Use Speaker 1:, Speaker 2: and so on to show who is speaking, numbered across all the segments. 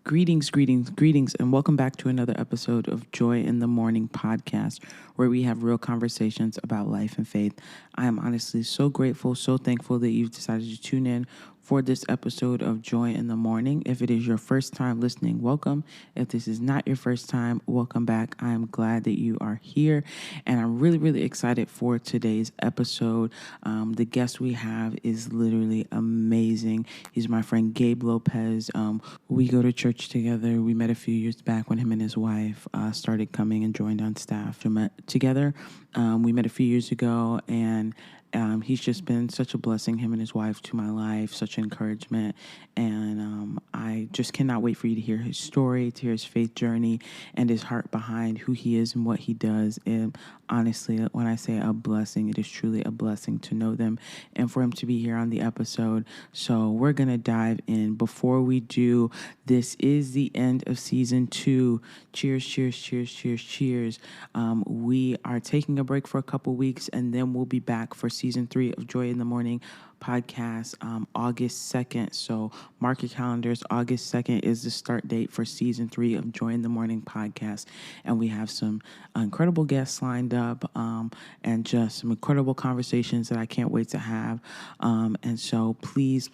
Speaker 1: Greetings, and welcome back to another episode of Joy in the Morning podcast, where we have real conversations about life and faith. I am honestly so grateful, so thankful that you've decided to tune in for this episode of Joy in the Morning. If it is your first time listening, welcome. If this is not your first time, welcome back. I am glad that you are here, and I'm really excited for today's episode. The guest we have is literally amazing. He's my friend Gabe Lopez. We go to church together. We met a few years back when him and his wife started coming and joined on staff together. We met a few years ago, and he's just been such a blessing, him and his wife, to my life, such encouragement. And I just cannot wait for you to hear his story, to hear his faith journey, and his heart behind who he is and what he does. And honestly, when I say a blessing, it is truly a blessing to know them and for him to be here on the episode. So we're going to dive in. Before we do, this is the end of season 2. Cheers. We are taking a break for a couple weeks, and then we'll be back for season 3 of Joy in the Morning podcast August 2nd. So mark your calendars. August 2nd is the start date for season 3 of Joy in the Morning podcast. And we have some incredible guests lined up and just some incredible conversations that I can't wait to have. And so please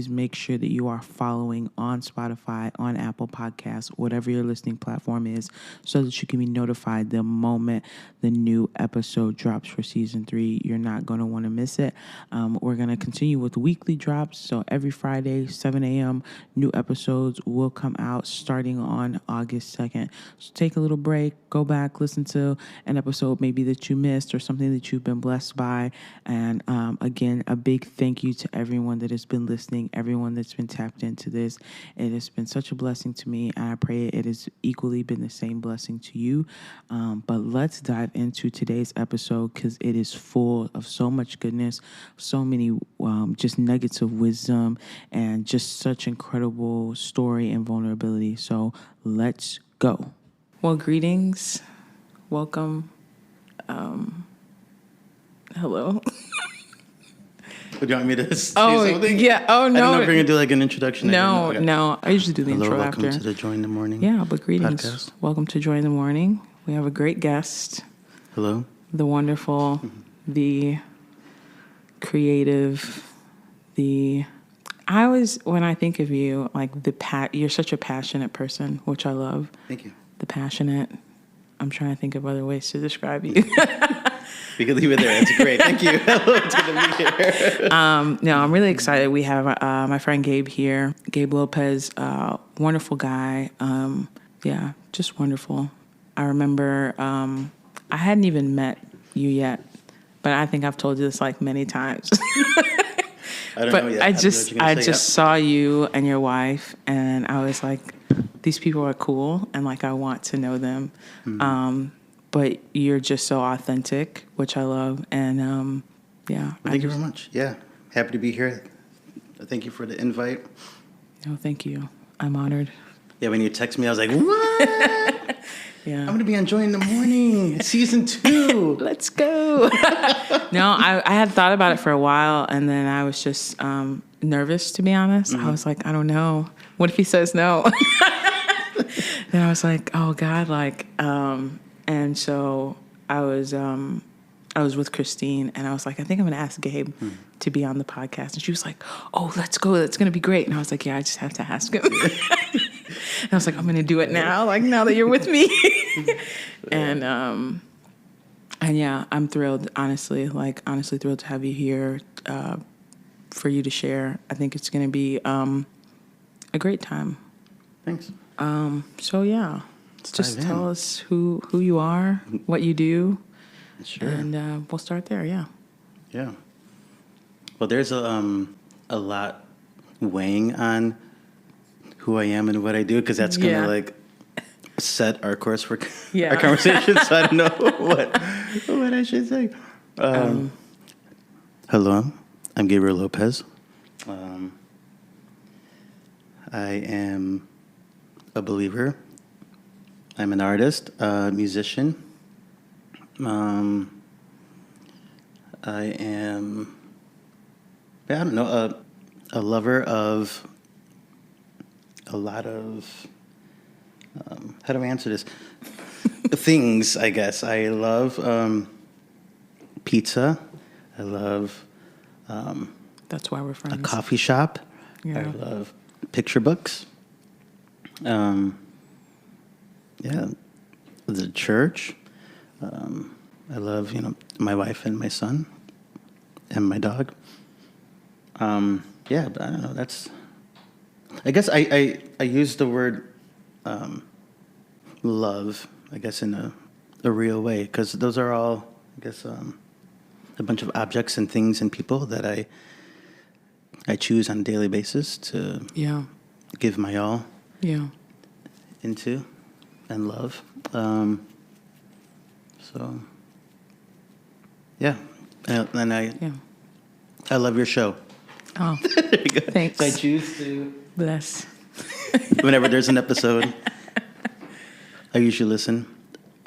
Speaker 1: make sure that you are following on Spotify, on Apple Podcasts, whatever your listening platform is, so that you can be notified the moment the new episode drops for season 3. You're not going to want to miss it. We're going to continue with weekly drops. So every Friday, 7 a.m., new episodes will come out starting on August 2nd. So take a little break, go back, listen to an episode maybe that you missed or something that you've been blessed by. And again, a big thank you to everyone that has been listening, everyone that's been tapped into this. It has been such a blessing to me, and I pray it has equally been the same blessing to you. But let's dive into today's episode, because it is full of so much goodness, so many just nuggets of wisdom, and just such incredible story and vulnerability. So let's go. Well, greetings. Welcome. Hello.
Speaker 2: Would you want me to say something?
Speaker 1: Yeah. Oh, no.
Speaker 2: I don't know if we're going to do like an introduction.
Speaker 1: No. I usually do the intro
Speaker 2: welcome
Speaker 1: after.
Speaker 2: To the Joy in the Morning
Speaker 1: but greetings.
Speaker 2: podcast.
Speaker 1: Welcome to Joy in the Morning. We have a great guest.
Speaker 2: Hello.
Speaker 1: The wonderful, the creative, when I think of you, like you're such a passionate person, which I love.
Speaker 2: Thank you.
Speaker 1: The passionate. I'm trying to think of other ways to describe you.
Speaker 2: We can leave it there. That's great. Thank you. It's good to be here.
Speaker 1: No, I'm really excited. We have my friend Gabe here. Gabe Lopez, wonderful guy. Just wonderful. I remember I hadn't even met you yet, but I think I've told you this like many times.
Speaker 2: I don't know yet.
Speaker 1: I just saw you and your wife, and I was like, these people are cool, and like I want to know them. Mm-hmm. But you're just so authentic, which I love, and
Speaker 2: Thank you very much. Yeah, happy to be here. Thank you for the invite.
Speaker 1: No, thank you. I'm honored.
Speaker 2: Yeah, when you text me, I was like, what?
Speaker 1: Yeah.
Speaker 2: I'm going to be on Joy in the Morning, season 2.
Speaker 1: Let's go. No, I had thought about it for a while, and then I was just nervous, to be honest. Mm-hmm. I was like, I don't know. What if he says no? Then I was like, oh, God, and so I was with Christine, and I was like, I think I'm going to ask Gabe to be on the podcast. And she was like, oh, let's go. That's going to be great. And I was like, yeah, I just have to ask him. And I was like, I'm going to do it now, now that you're with me. And yeah, I'm thrilled, honestly thrilled to have you here for you to share. I think it's going to be a great time.
Speaker 2: Thanks.
Speaker 1: So yeah, just tell us who you are, what you do,
Speaker 2: sure.
Speaker 1: And we'll start there. Yeah.
Speaker 2: Yeah. Well, there's a lot weighing on who I am and what I do, because that's gonna set our course for our conversation. So I don't know what I should say. Hello, I'm Gabe Lopez. I am a believer. I'm an artist, a musician. I am, I don't know, a lover of a lot of, how do I answer this? Things, I guess. I love pizza. I love
Speaker 1: that's why we're friends.
Speaker 2: a coffee shop.
Speaker 1: Yeah.
Speaker 2: I love picture books. Yeah, the church. I love, my wife and my son and my dog. Yeah, but I don't know. That's, I guess I use the word love, I guess, in a real way, because those are all, I guess, a bunch of objects and things and people that I choose on a daily basis to give my all into and love. So, yeah. And I love your show.
Speaker 1: Oh, thanks.
Speaker 2: So I choose to.
Speaker 1: Bless.
Speaker 2: Whenever there's an episode, I usually listen.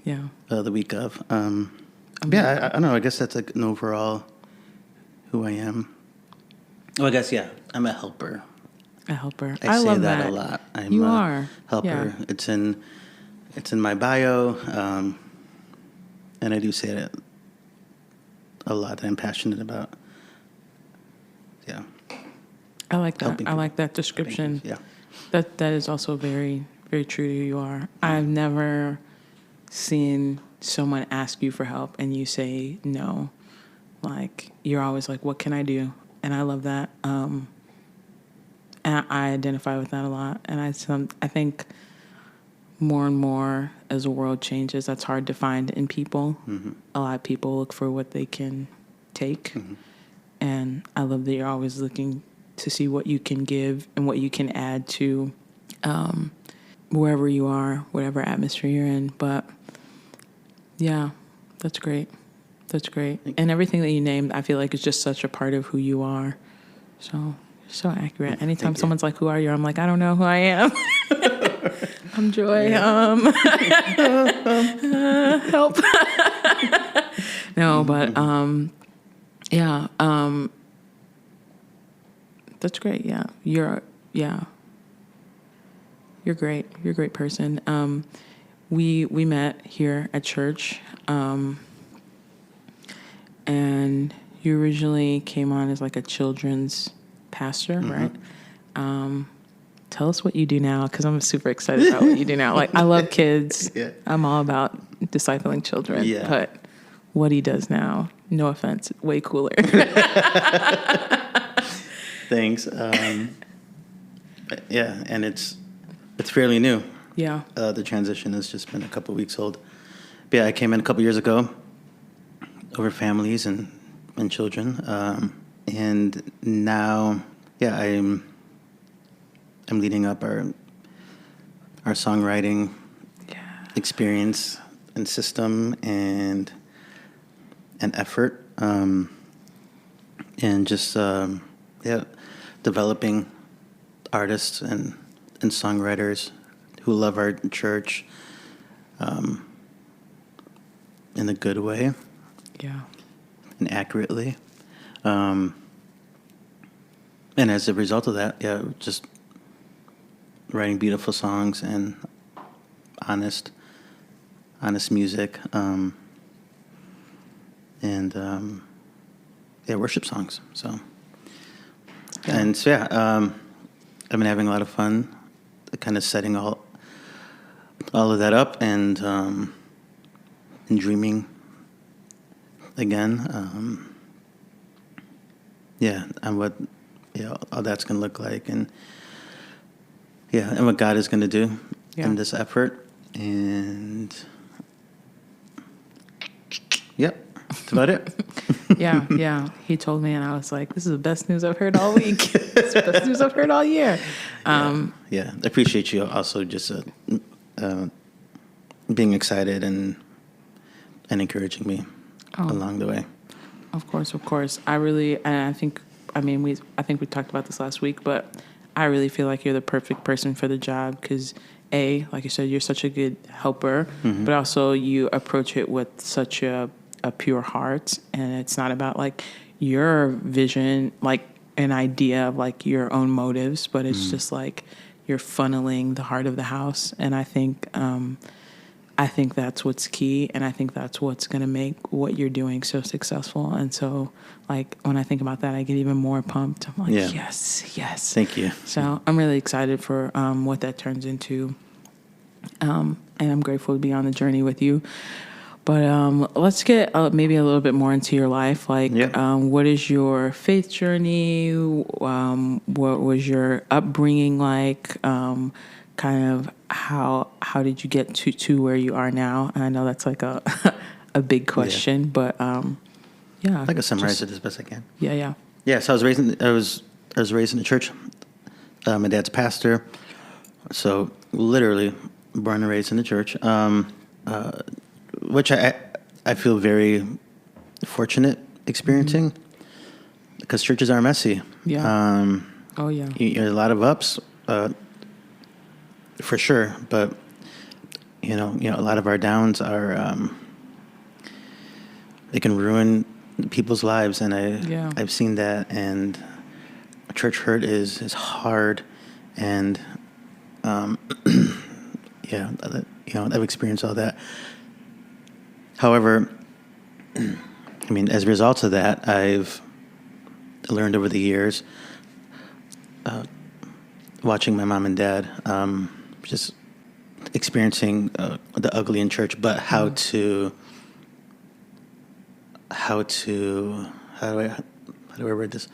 Speaker 1: Yeah.
Speaker 2: The week of. I don't know. I guess that's like an overall who I am. Oh, I guess, yeah. I'm a helper.
Speaker 1: A helper.
Speaker 2: I say
Speaker 1: love
Speaker 2: that a lot. I'm
Speaker 1: you
Speaker 2: a
Speaker 1: are.
Speaker 2: helper. Yeah. It's in my bio. And I do say it a lot. I'm passionate about. Yeah.
Speaker 1: I like that. I like that description.
Speaker 2: Yeah.
Speaker 1: That is also very, very true to who you are. I've never seen someone ask you for help and you say no. Like, you're always like, what can I do? And I love that. And I identify with that a lot. And I think more and more as the world changes, that's hard to find in people. Mm-hmm. A lot of people look for what they can take. Mm-hmm. And I love that you're always looking to see what you can give and what you can add to wherever you are, whatever atmosphere you're in. But yeah, that's great. That's great. And everything that you named, I feel like is just such a part of who you are. So accurate. Anytime someone's like, who are you? I'm like, I don't know who I am. I'm Joy. Help. No, but that's great. Yeah. You're great. You're a great person. We met here at church. And you originally came on as like a children's pastor, right? Tell us what you do now, because I'm super excited about what you do now. Like, I love kids. Yeah. I'm all about discipling children. Yeah. But what he does now, no offense, way cooler.
Speaker 2: Thanks. Yeah, and it's fairly new.
Speaker 1: Yeah.
Speaker 2: The transition has just been a couple weeks old. But yeah, I came in a couple years ago over families and children. And now, I'm leading up our songwriting experience and system and effort, and just developing artists and songwriters who love our church in a good way.
Speaker 1: Yeah.
Speaker 2: And accurately. And as a result of that, just writing beautiful songs and honest music, and worship songs. So, I've been having a lot of fun, kind of setting all of that up and dreaming again. And what all that's going to look like, and what God is going to do in this effort. And that's about it.
Speaker 1: Yeah. He told me, and I was like, this is the best news I've heard all week. It's the best news I've heard all year.
Speaker 2: I appreciate you also just being excited and encouraging me along the way.
Speaker 1: Of course. I think we talked about this last week, but I really feel like you're the perfect person for the job because, like you said, you're such a good helper, but also you approach it with such a pure heart, and it's not about like your vision, like an idea of like your own motives, but it's just like you're funneling the heart of the house. And I think that's what's key, and I think that's what's going to make what you're doing so successful. And so, like, when I think about that, I get even more pumped. I'm like, yes.
Speaker 2: Thank you.
Speaker 1: So I'm really excited for what that turns into, and I'm grateful to be on the journey with you. But let's get maybe a little bit more into your life. Like, what is your faith journey? What was your upbringing like? Kind of how did you get to where you are now? And I know that's like a a big question, but I
Speaker 2: can summarize it as best I can.
Speaker 1: Yeah.
Speaker 2: So I was raised in the church. My dad's a pastor, so literally born and raised in the church. Which I feel very fortunate experiencing, because churches are messy.
Speaker 1: Yeah.
Speaker 2: A lot of ups. For sure, but a lot of our downs are they can ruin people's lives, and I've seen that, and church hurt is hard, and I've experienced all that. However, I mean, as a result of that, I've learned over the years, watching my mom and dad, just experiencing the ugly in church, but how do I word this?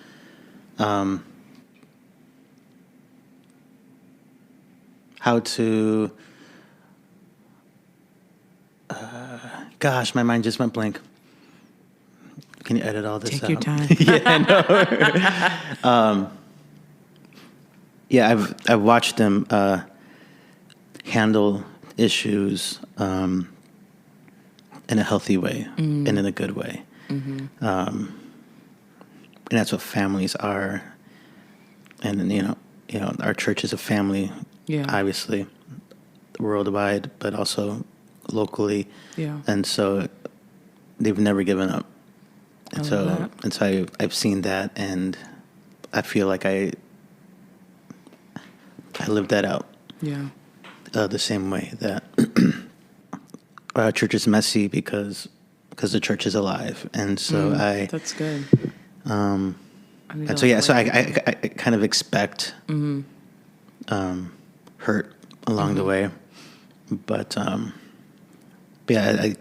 Speaker 2: Gosh, my mind just went blank. Can you edit all this out?
Speaker 1: Take your time.
Speaker 2: I know. I've watched them handle issues in a healthy way and in a good way. And that's what families are. And our church is a family, obviously, worldwide, but also locally. Yeah. And so they've never given up. And so I've seen that, and I feel like I lived that out. Yeah. The same way that our church is messy because the church is alive, and so
Speaker 1: that's good.
Speaker 2: And so I kind of expect hurt along the way, but I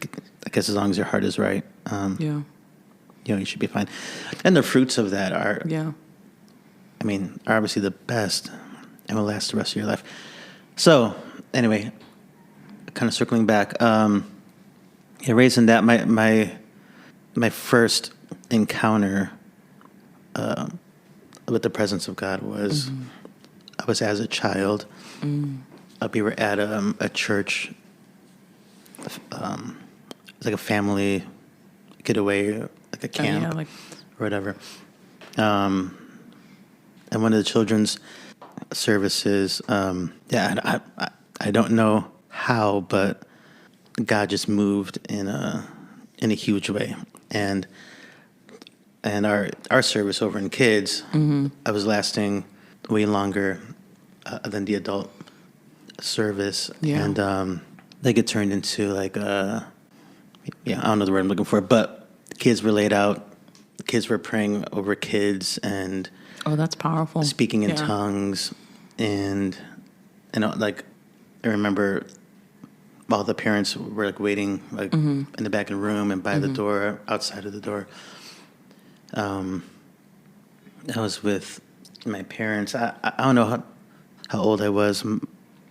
Speaker 2: guess as long as your heart is right, you should be fine. And the fruits of that are obviously the best and will last the rest of your life. So anyway, kind of circling back, raising that, my first encounter with the presence of God was I was as a child. We were at a church, it's like a family getaway, like a camp or whatever. And one of the children's services, I don't know how, but God just moved in a huge way, and our service over in kids, I was lasting way longer than the adult service, and they get turned into like I don't know the word I'm looking for, but kids were laid out, kids were praying over kids, and
Speaker 1: that's powerful,
Speaker 2: speaking in tongues, and I remember all the parents were like waiting in the back of the room and by the door, outside of the door. I was with my parents. I don't know how old I was.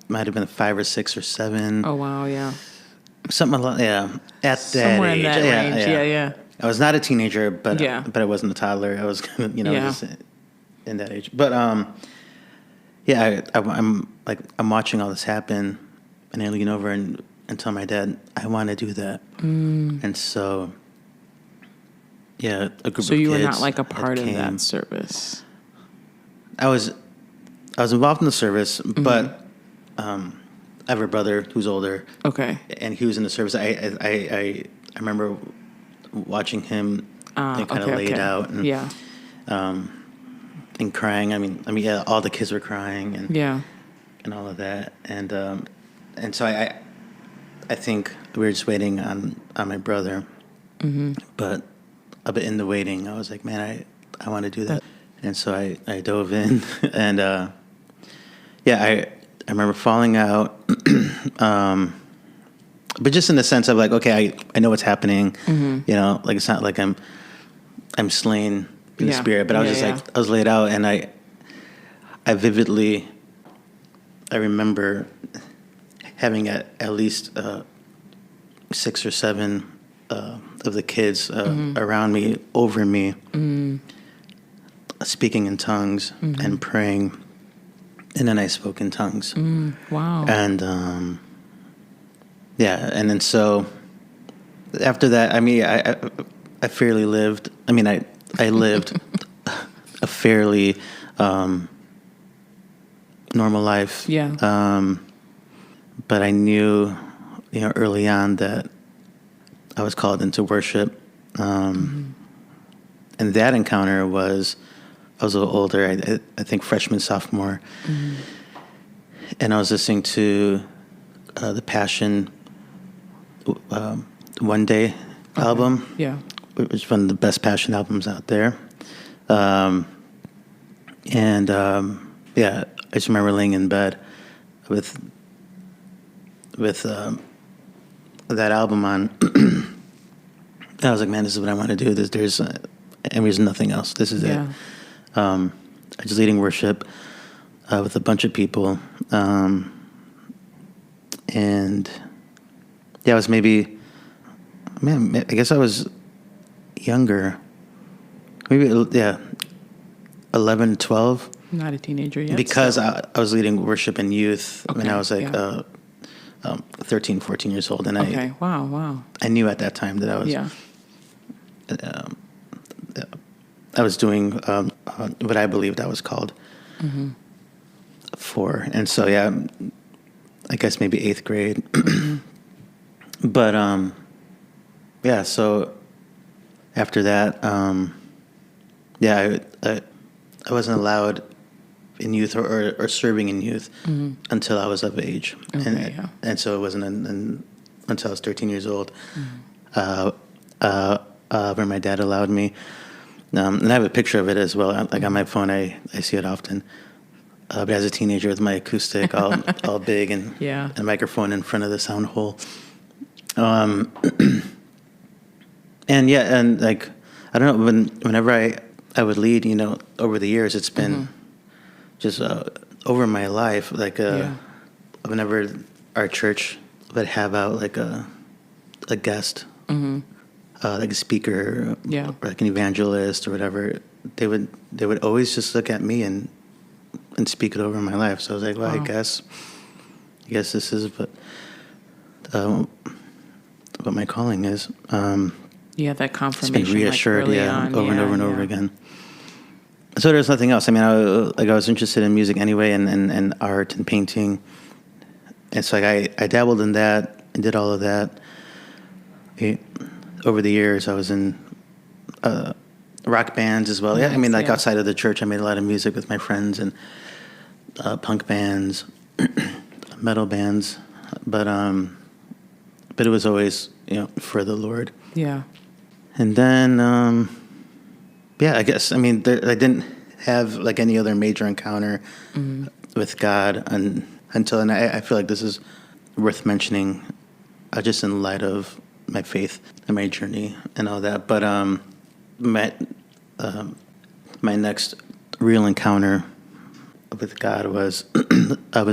Speaker 2: Might have been 5 or 6 or 7.
Speaker 1: Oh wow, yeah.
Speaker 2: Something like at that
Speaker 1: somewhere
Speaker 2: age.
Speaker 1: In that range. Yeah.
Speaker 2: I was not a teenager, but I wasn't a toddler. I was just in that age. But I'm watching all this happen, and I lean over and tell my dad, I want to do that. And so a group of kids.
Speaker 1: So you were not like a part of that service.
Speaker 2: I was involved in the service, but I have a brother who's older. Okay. And he was in the service. I remember watching him kind of laid out and and crying. I mean, all the kids were crying, and and all of that. And so I think we were just waiting on my brother. Mm-hmm. But a bit in the waiting, I was like, man, I want to do that. And so I dove in, and I remember falling out, but just in the sense of like, okay, I know what's happening, like it's not like I'm slain in the spirit, but I was just like, I was laid out, and I vividly, I remember having at least 6 or 7 of the kids around me, over me, speaking in tongues and praying. And then I spoke in tongues.
Speaker 1: Wow.
Speaker 2: And, and then so after that, I mean, I fairly lived, I mean, I lived a fairly normal life.
Speaker 1: Yeah.
Speaker 2: But I knew, early on that I was called into worship. And that encounter was, I was a little older, I think freshman, sophomore. And I was listening to the Passion One Day album.
Speaker 1: Yeah.
Speaker 2: Which is one of the best Passion albums out there. I just remember laying in bed with that album on. I was like, man, this is what I want to do. There's nothing else. This is it. I was leading worship with a bunch of people. I was maybe, I guess I was younger. Maybe, 11, 12.
Speaker 1: Not a teenager yet.
Speaker 2: Because I was leading worship in youth when I was like 13, 14 years old. And
Speaker 1: Wow.
Speaker 2: I knew at that time that I was... I was doing what I believed I was called for. And so, I guess maybe 8th grade. But, so after that, I wasn't allowed in youth or serving in youth until I was of age. And so it wasn't until I was 13 years old where my dad allowed me. And I have a picture of it as well. Like on my phone, I see it often. But as a teenager with my acoustic all big and a microphone in front of the sound hole. And like, I don't know, whenever I would lead, over the years, it's been just over my life. Like, whenever our church would have out like a guest, like a speaker, or like an evangelist or whatever, they would always just look at me and speak it over my life. So I was like, well, I guess this is what my calling is.
Speaker 1: That confirmation.
Speaker 2: It's been reassured,
Speaker 1: over and over
Speaker 2: again. So there's nothing else. I mean, I was interested in music anyway, and art and painting, and so I dabbled in that and did all of that. Over the years, I was in rock bands as well. I mean, outside of the church, I made a lot of music with my friends and punk bands, metal bands, but it was always for the Lord. Yeah. And then I guess I mean I didn't have like any other major encounter with God until I feel like this is worth mentioning, just in light of my faith and my journey and all that. But my next real encounter with God was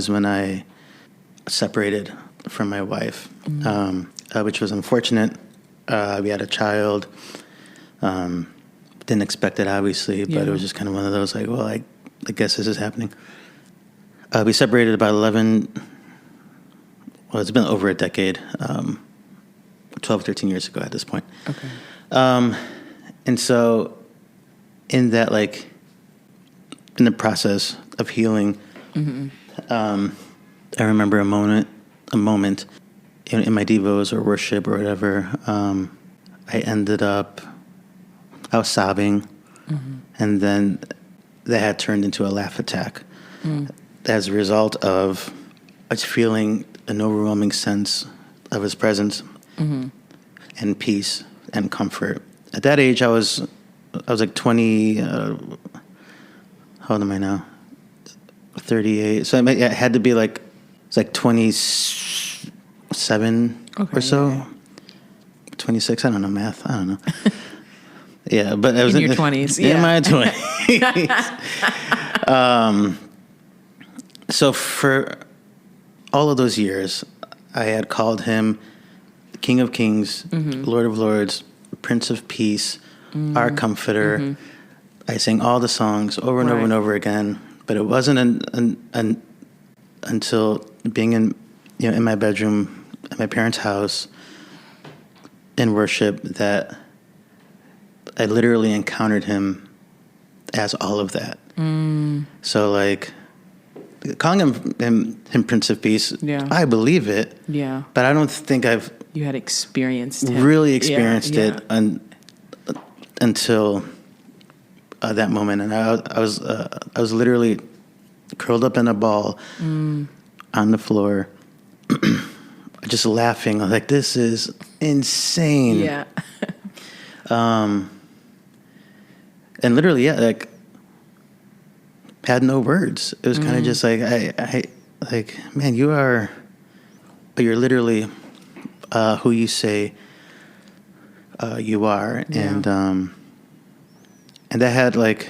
Speaker 2: when I separated from my wife, which was unfortunate. We had a child. Didn't expect it, obviously, but it was just kind of one of those like, well, I guess this is happening. We separated about 11. Well, it's been over a decade. 12, 13 years ago at this point.
Speaker 1: Okay.
Speaker 2: And so in that, like, in the process of healing, I remember a moment in my devos or worship or whatever, I was sobbing, and then that had turned into a laugh attack. as a result of us feeling an overwhelming sense of his presence and peace and comfort. At that age, I was like 20. How old am I now? 38. So it had to be like, it's like 27 or so.
Speaker 1: Yeah.
Speaker 2: 26. I don't know math. I don't know. Yeah, but I was
Speaker 1: in your 20s. Yeah.
Speaker 2: In my 20s. So for all of those years, I had called him King of Kings, Lord of Lords, Prince of Peace, our Comforter. I sang all the songs over and over and over again, but it wasn't until being in my bedroom at my parents' house in worship that I literally encountered him as all of that. So like calling him Prince of Peace, I believe it. Yeah. But I don't think
Speaker 1: you had experienced him.
Speaker 2: Really experienced it until that moment, and I was literally curled up in a ball on the floor, just laughing like, this is insane.
Speaker 1: Yeah.
Speaker 2: And literally, like, had no words. It was kind of just like, I like, man, you're literally who you say you are. Yeah. And that had like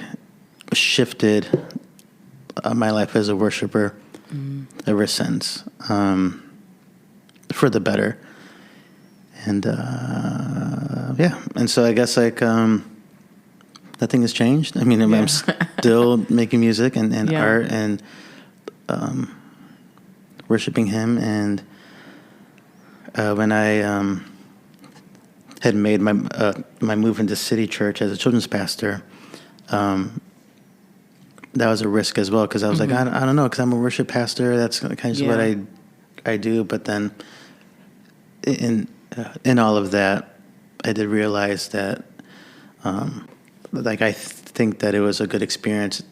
Speaker 2: shifted my life as a worshiper ever since, for the better. And and so I guess like nothing has changed. I mean, I'm still making music and art and worshiping him. And when I had made my move into City Church as a children's pastor, that was a risk as well, because I was like, I don't know, because I'm a worship pastor. That's kind of just what I do. But then in all of that, I did realize that, like, I think that it was a good experience,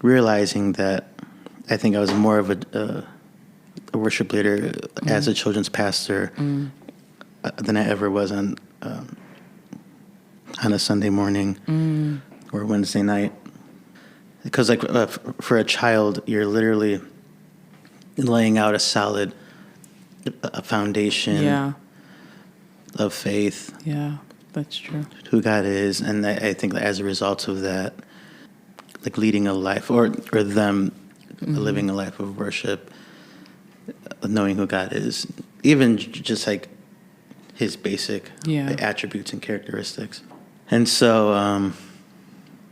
Speaker 2: realizing that I think I was more of a worship leader as a children's pastor than I ever was on a Sunday morning or Wednesday night. Because like for a child, you're literally laying out a solid foundation of faith.
Speaker 1: Yeah, that's true.
Speaker 2: Who God is, and I think that as a result of that, like leading a life or them living a life of worship, knowing who God is, even just like his basic attributes and characteristics. And so I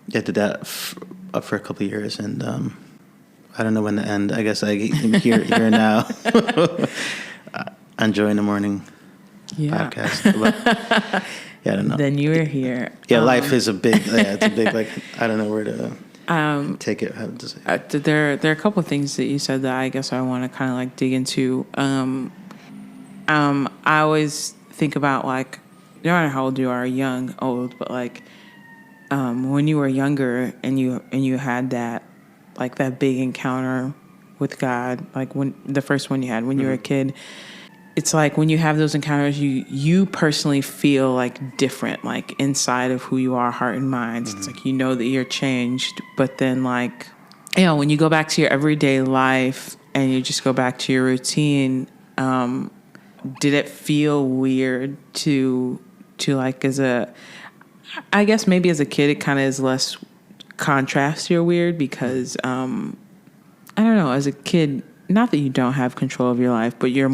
Speaker 2: did that for a couple of years, and I don't know when to end. I guess I'm here now on Joy in the Morning podcast. But, I don't know.
Speaker 1: Then you were here.
Speaker 2: Yeah, life is a big, it's a big, like, I don't know where to take it. How to say it.
Speaker 1: There are a couple of things that you said that I guess I want to kind of like dig into. I always think about, like, no matter how old you are, young, old, but like when you were younger and you had that, like, that big encounter with God, like when the first one you had when you were a kid, it's like when you have those encounters, you personally feel like different, like inside of who you are, heart and mind. It's like, you know that you're changed, but then, like, you know, when you go back to your everyday life and you just go back to your routine, did it feel weird to like, I guess maybe as a kid it kind of is less contrast you're weird because I don't know, as a kid, not that you don't have control of your life, but you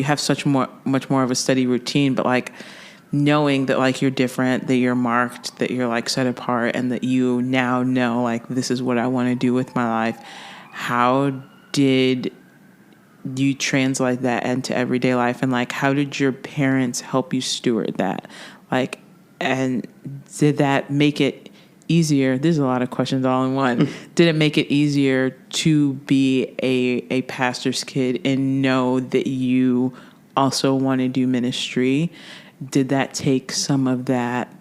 Speaker 1: have much more of a steady routine, but like knowing that, like, you're different, that you're marked, that you're like set apart, and that you now know, like, this is what I want to do with my life. How did you translate that into everyday life, and like how did your parents help you steward that? Like, and did that make it easier? There's a lot of questions all in one. Did it make it easier to be a pastor's kid and know that you also want to do ministry? Did that take some of that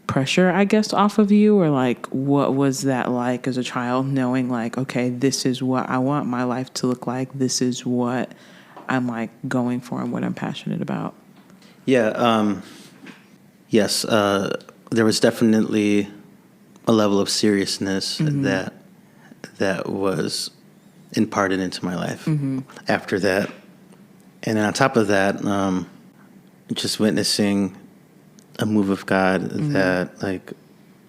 Speaker 1: pressure, I guess, off of you? Or like, what was that like as a child, knowing like, okay, this is what I want my life to look like. This is what I'm like going for and what I'm passionate about.
Speaker 2: Yeah. Yes. There was definitely a level of seriousness that was imparted into my life after that. And then on top of that, just witnessing a move of God that like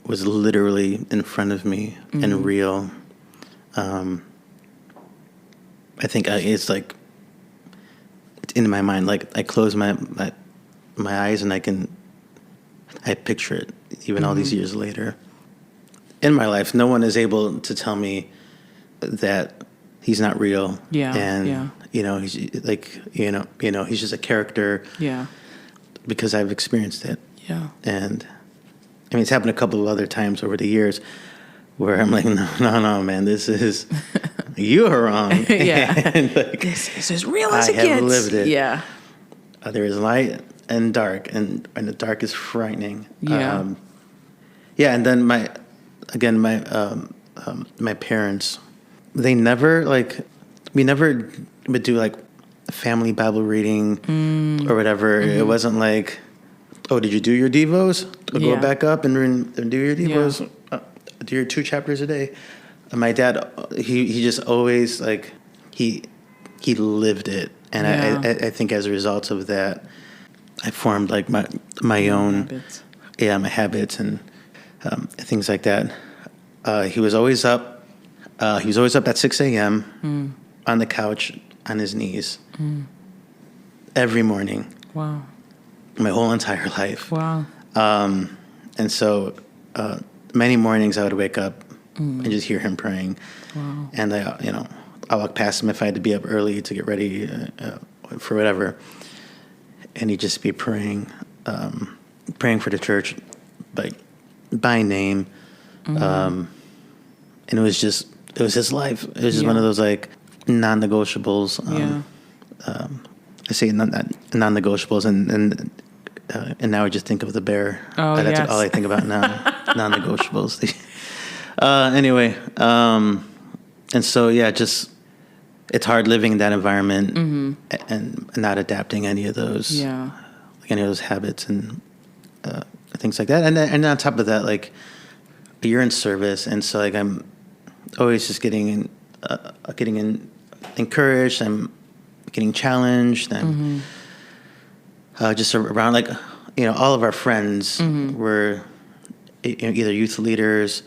Speaker 2: was literally in front of me and real. I think it's like it's in my mind. Like I close my eyes and I picture it even all these years later. In my life, no one is able to tell me that he's not real.
Speaker 1: Yeah.
Speaker 2: And he's like he's just a character.
Speaker 1: Yeah.
Speaker 2: Because I've experienced it.
Speaker 1: Yeah.
Speaker 2: And I mean, it's happened a couple of other times over the years where I'm like, no, man, this is, you are wrong.
Speaker 1: Yeah.
Speaker 2: And like,
Speaker 1: this is as real as it
Speaker 2: gets. I
Speaker 1: gets.
Speaker 2: have lived it.
Speaker 1: Yeah.
Speaker 2: There is light and dark, and the dark is frightening.
Speaker 1: Yeah.
Speaker 2: And then my parents, they never we never would do like family Bible reading or whatever. It wasn't like, oh, did you do your devos? Go back up and do your devos. Do your 2 chapters a day. And my dad, he just always like he lived it, and I think as a result of that, I formed like my own
Speaker 1: habits.
Speaker 2: My habits and things like that. He was always up. He was always up at 6 a.m. On the couch on his knees every morning.
Speaker 1: Wow.
Speaker 2: My whole entire life.
Speaker 1: Wow.
Speaker 2: And so many mornings I would wake up and just hear him praying.
Speaker 1: Wow.
Speaker 2: And I walk past him if I had to be up early to get ready for whatever. And he'd just be praying for the church, like by name. And it was his life. It was just one of those like non-negotiables. I say non-negotiables, and now I just think of the bear.
Speaker 1: Oh,
Speaker 2: that's all I think about now. Non-negotiables. Anyway, and so just it's hard living in that environment and not adapting any of those, any of those habits and things like that. And on top of that, like you're in service, and so like I'm always just getting encouraged. I'm getting challenged. I'm just around, like, all of our friends were either youth leaders,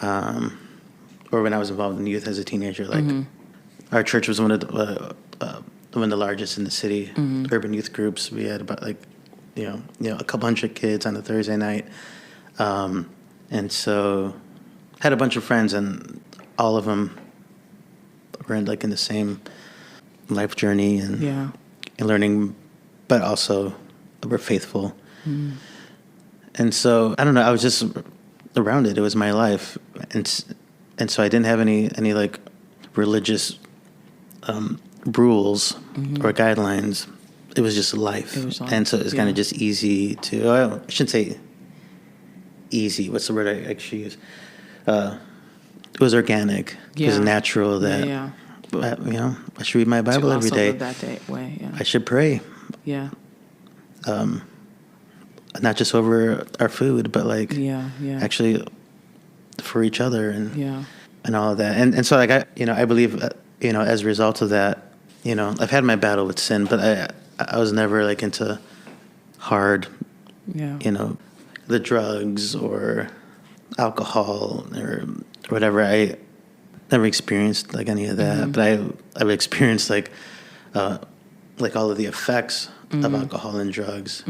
Speaker 2: or when I was involved in youth as a teenager, like our church was one of the largest in the city, urban youth groups. We had about like, a couple hundred kids on a Thursday night. And so had a bunch of friends, and all of them were in the same life journey and learning, but also were faithful. And so, I don't know, I was just around it. It was my life. And so I didn't have any like religious rules or guidelines. It was just life. And so it's kind of just easy to, I shouldn't say easy. What's the word I actually use? It was organic. It was natural that, I should read my Bible every day. I should pray.
Speaker 1: Yeah.
Speaker 2: Not just over our food, but actually for each other and all of that. And so I believe, as a result of that, I've had my battle with sin, but I was never into hard, the drugs or alcohol or whatever. I never experienced any of that, but I've experienced all of the effects of alcohol and drugs,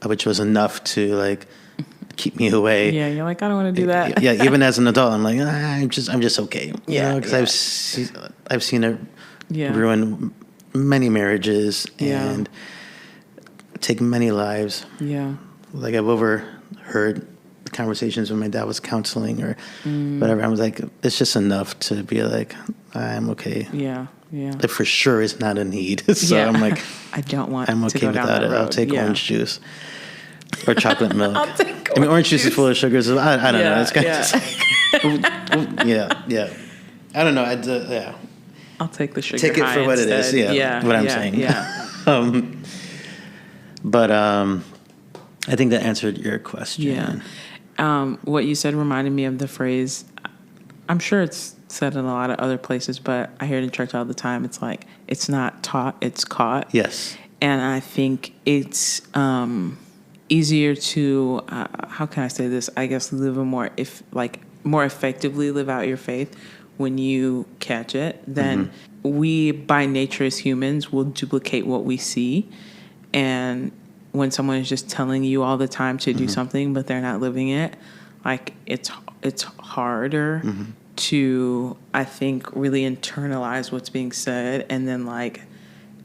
Speaker 2: which was enough to keep me away.
Speaker 1: Yeah, you're like, I don't want to do that.
Speaker 2: Yeah, even as an adult, I'm like, I'm just okay. Because I've seen it ruin many marriages and take many lives. Yeah, I've overheard conversations when my dad was counseling or whatever. I was like, it's just enough to be like, I'm okay. Yeah. It for sure is not a need. So I'm like,
Speaker 1: I don't want.
Speaker 2: I'm okay
Speaker 1: to go
Speaker 2: without
Speaker 1: down
Speaker 2: it.
Speaker 1: that road.
Speaker 2: I'll take orange juice. Or chocolate milk.
Speaker 1: I'll take
Speaker 2: I mean, orange juice is full of sugars. I don't know. It's kind of yeah. I don't know. Yeah.
Speaker 1: I'll take the sugar.
Speaker 2: Take it for what
Speaker 1: instead.
Speaker 2: it is. Yeah. What I'm saying.
Speaker 1: Yeah.
Speaker 2: But I think that answered your question.
Speaker 1: Yeah. What you said reminded me of the phrase. I'm sure it's said in a lot of other places, but I hear it in church all the time. It's like, it's not taught, it's caught.
Speaker 2: Yes.
Speaker 1: And I think it's easier to, how can I say this? I guess live a more effectively live out your faith when you catch it. Then we, by nature as humans, will duplicate what we see. And when someone is just telling you all the time to do something, but they're not living it, like it's harder to, I think, really internalize what's being said and then like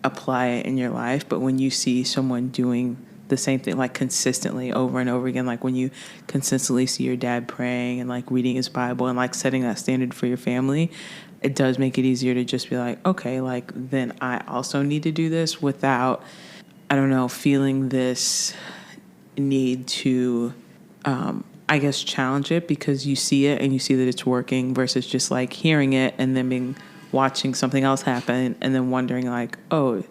Speaker 1: apply it in your life. But when you see someone doing the same thing like consistently over and over again, like when you consistently see your dad praying and like reading his Bible and like setting that standard for your family, it does make it easier to just be like, okay, like then I also need to do this without, I don't know, feeling this need to I guess challenge it because you see it and you see that it's working versus just like hearing it and then watching something else happen and then wondering like, oh,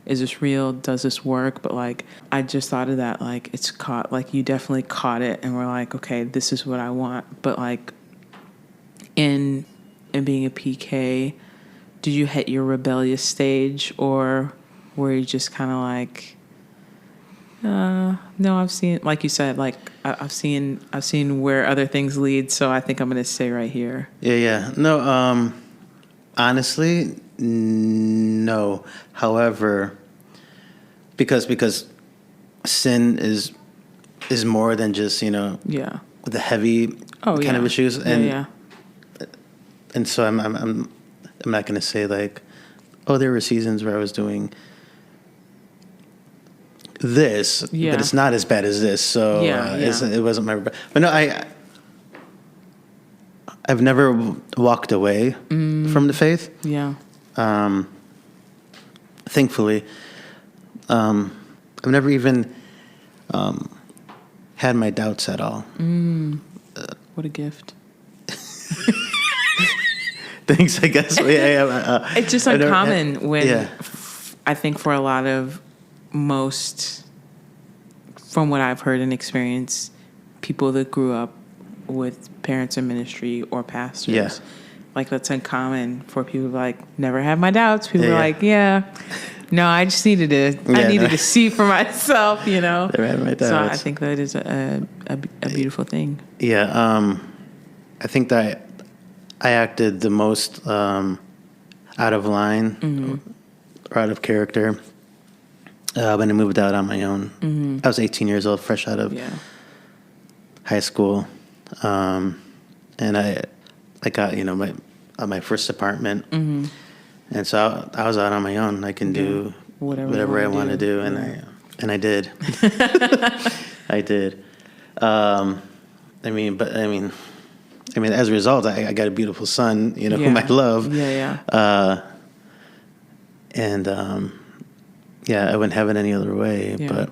Speaker 1: is this real? Does this work? But like, I just thought of that, like it's caught, like you definitely caught it and we're like, okay, this is what I want. But like in being a PK, did you hit your rebellious stage or were you just kind of like, no, I've seen, like you said, like I've seen where other things lead. So I think I'm going to stay right here.
Speaker 2: Yeah. No, honestly, no. However, because sin is more than just, the heavy kind of issues. And, and so I'm not going to say like, oh, there were seasons where I was doing this, but it's not as bad as this. So it wasn't my, but no, I've never walked away from the faith.
Speaker 1: Yeah.
Speaker 2: Thankfully, I've never even had my doubts at all.
Speaker 1: What a gift.
Speaker 2: Thanks, I guess.
Speaker 1: It's just uncommon when I think for a lot of most, from what I've heard and experienced, people that grew up with parents in ministry or pastors, like that's uncommon for people like never had my doubts. People are like, no, I just needed to see for myself,
Speaker 2: Never had my doubts.
Speaker 1: So I think that is a beautiful thing.
Speaker 2: Yeah, I think that I acted the most out of line or out of character when I moved out on my own. I was 18 years old, fresh out of high school, and I got my first apartment, and so I was out on my own. I can do whatever I want to do, and I did. I did. I mean, as a result, I got a beautiful son, whom I love. And I wouldn't have it any other way. But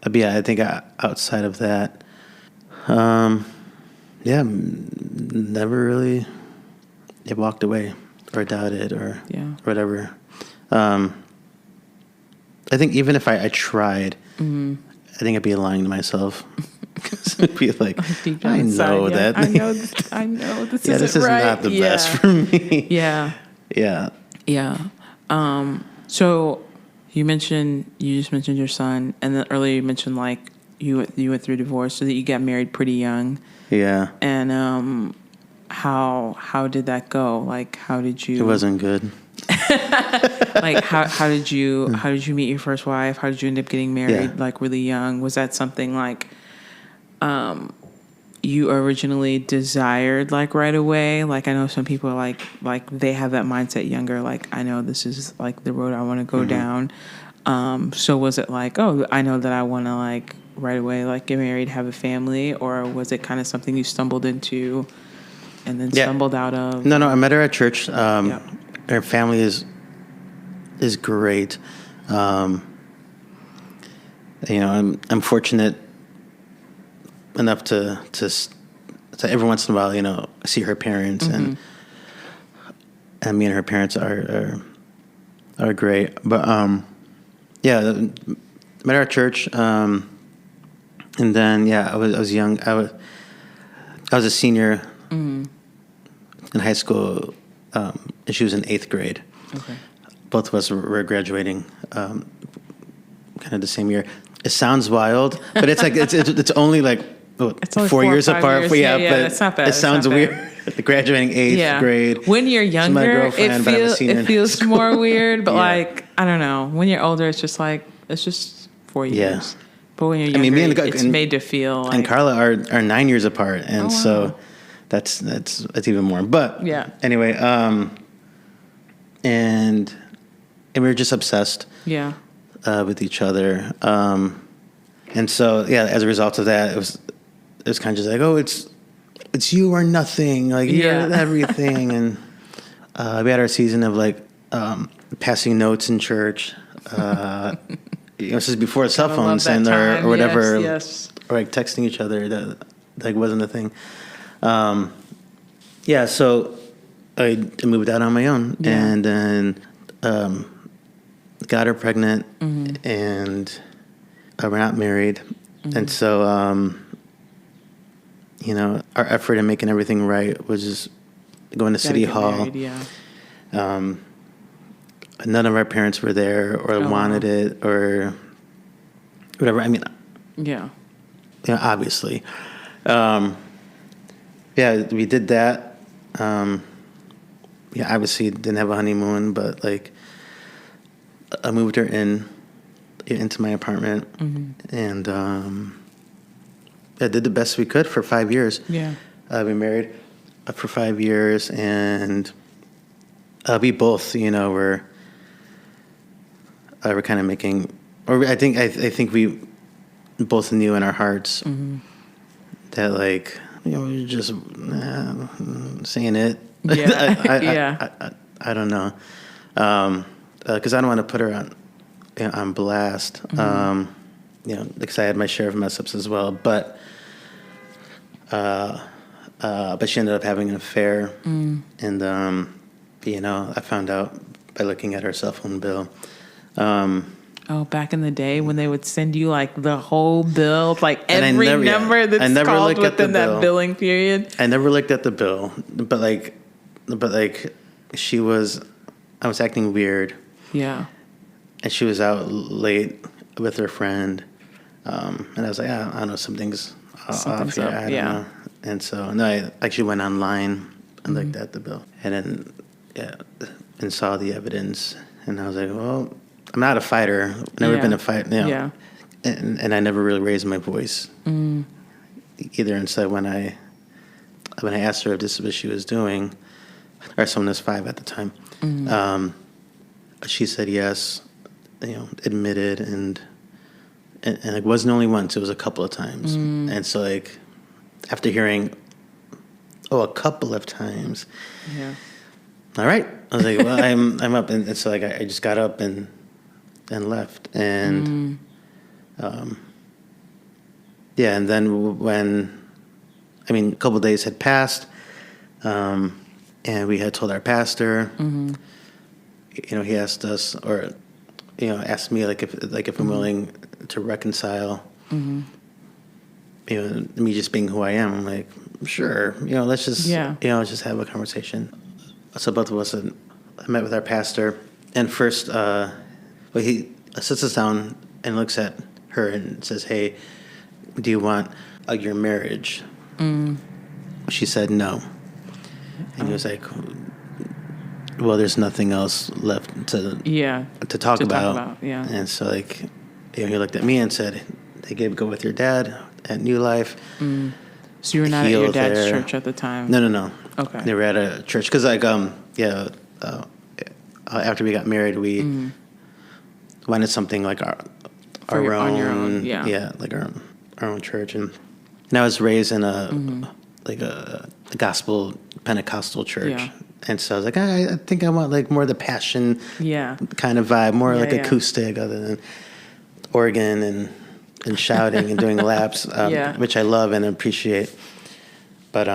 Speaker 2: I think outside of that, never really walked away or doubted or whatever. I think even if I tried, I think I'd be lying to myself. It'd be like, I know that.
Speaker 1: I know this isn't
Speaker 2: this is
Speaker 1: right.
Speaker 2: not the best for me.
Speaker 1: Yeah. So you just mentioned your son, and then earlier you mentioned like you went through divorce, so that you got married pretty young. Yeah. And how did that go? Like, how did you?
Speaker 2: It wasn't good.
Speaker 1: Like how did you meet your first wife? How did you end up getting married like really young? Was that something like you originally desired like right away? Like I know some people are like they have that mindset younger, like I know this is like the road I want to go down. So was it like, oh, I know that I want to like right away like get married, have a family, or was it kind of something you stumbled into and then stumbled out of?
Speaker 2: No, I met her at church. Her family is great. I'm fortunate enough to every once in a while, see her parents, and me and her parents are great. But met her at church, and then I was young. I was a senior in high school, and she was in 8th grade.
Speaker 1: Okay.
Speaker 2: Both of us were graduating kind of the same year. It sounds wild, but it's like it's only like
Speaker 1: it's only
Speaker 2: 4 years apart.
Speaker 1: Years.
Speaker 2: Yeah, but
Speaker 1: it's not bad.
Speaker 2: It sounds weird. Graduating 8th grade.
Speaker 1: When you're younger, it feels more weird. But like, I don't know. When you're older, it's just 4 years. Yeah. But when you're younger, it's made to feel like.
Speaker 2: And Carla are 9 years apart, and so that's even more. But anyway, and we were just obsessed. Yeah. With each other, and so as a result of that, it was kind of just like, oh, it's you or nothing, like you're everything, and we had our season of like passing notes in church. This is before cell phones or whatever, or like texting each other. That like wasn't a thing. So I moved out on my own, and then got her pregnant, and we're not married, and so our effort in making everything right was just going to City Hall. Married, none of our parents were there or wanted it or whatever. I mean, obviously, we did that. Obviously didn't have a honeymoon, but like I moved her into my apartment, and did the best we could for 5 years. Yeah, we married for 5 years, and we both, were kind of making, or I think we both knew in our hearts that like we're just saying it. I don't know. Because I don't want to put her on blast, because I had my share of mess ups as well. But she ended up having an affair, and I found out by looking at her cell phone bill.
Speaker 1: Back in the day when they would send you like the whole bill, like every number that's called within that billing period.
Speaker 2: I never looked at the bill, but like I was acting weird. Yeah. And she was out late with her friend. And I was like, I don't know, something's off here. I don't know. And so, I actually went online and looked at the bill. And then, and saw the evidence. And I was like, well, I'm not a fighter. I've never been a fighter. And I never really raised my voice either. And so when I asked her if this is what she was doing, our son was 5 at the time, she said yes, admitted, and it wasn't only once, it was a couple of times. And so like after hearing a couple of times, all right, I was like, well, I'm up, and so like I just got up and left, and and then when a couple of days had passed, and we had told our pastor, he asked us, or asked me if I'm willing to reconcile. Me just being who I am, I'm like, sure, let's just let's just have a conversation. So both of us had met with our pastor, and first, he sits us down and looks at her and says, "Hey, do you want your marriage?" She said no, and he was like, well, there's nothing else left to talk about. And so like, he looked at me and said, "Hey, Gabe, go with your dad at New Life."
Speaker 1: So you were not at your dad's church at the time?
Speaker 2: No. Okay. They were at a church because like after we got married, we wanted something like our own, on your own, like our own church, and I was raised in a gospel Pentecostal church. Yeah. And so I was like, I think I want like more of the passion kind of vibe, more like acoustic other than organ and and shouting and doing laps, which I love and appreciate. But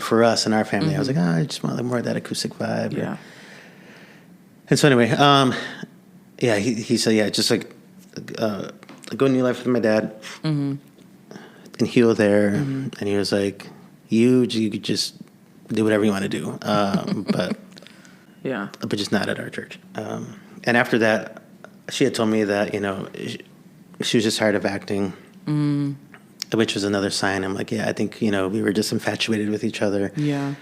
Speaker 2: for us and our family, I was like, I just want more of that acoustic vibe.
Speaker 1: Yeah.
Speaker 2: And so anyway, he said, just like go new life with my dad and heal there. And he was like, you could just do whatever you want to do, but just not at our church. And after that, she had told me that she was just tired of acting, which was another sign. I'm like, I think we were just infatuated with each other.
Speaker 1: Yeah.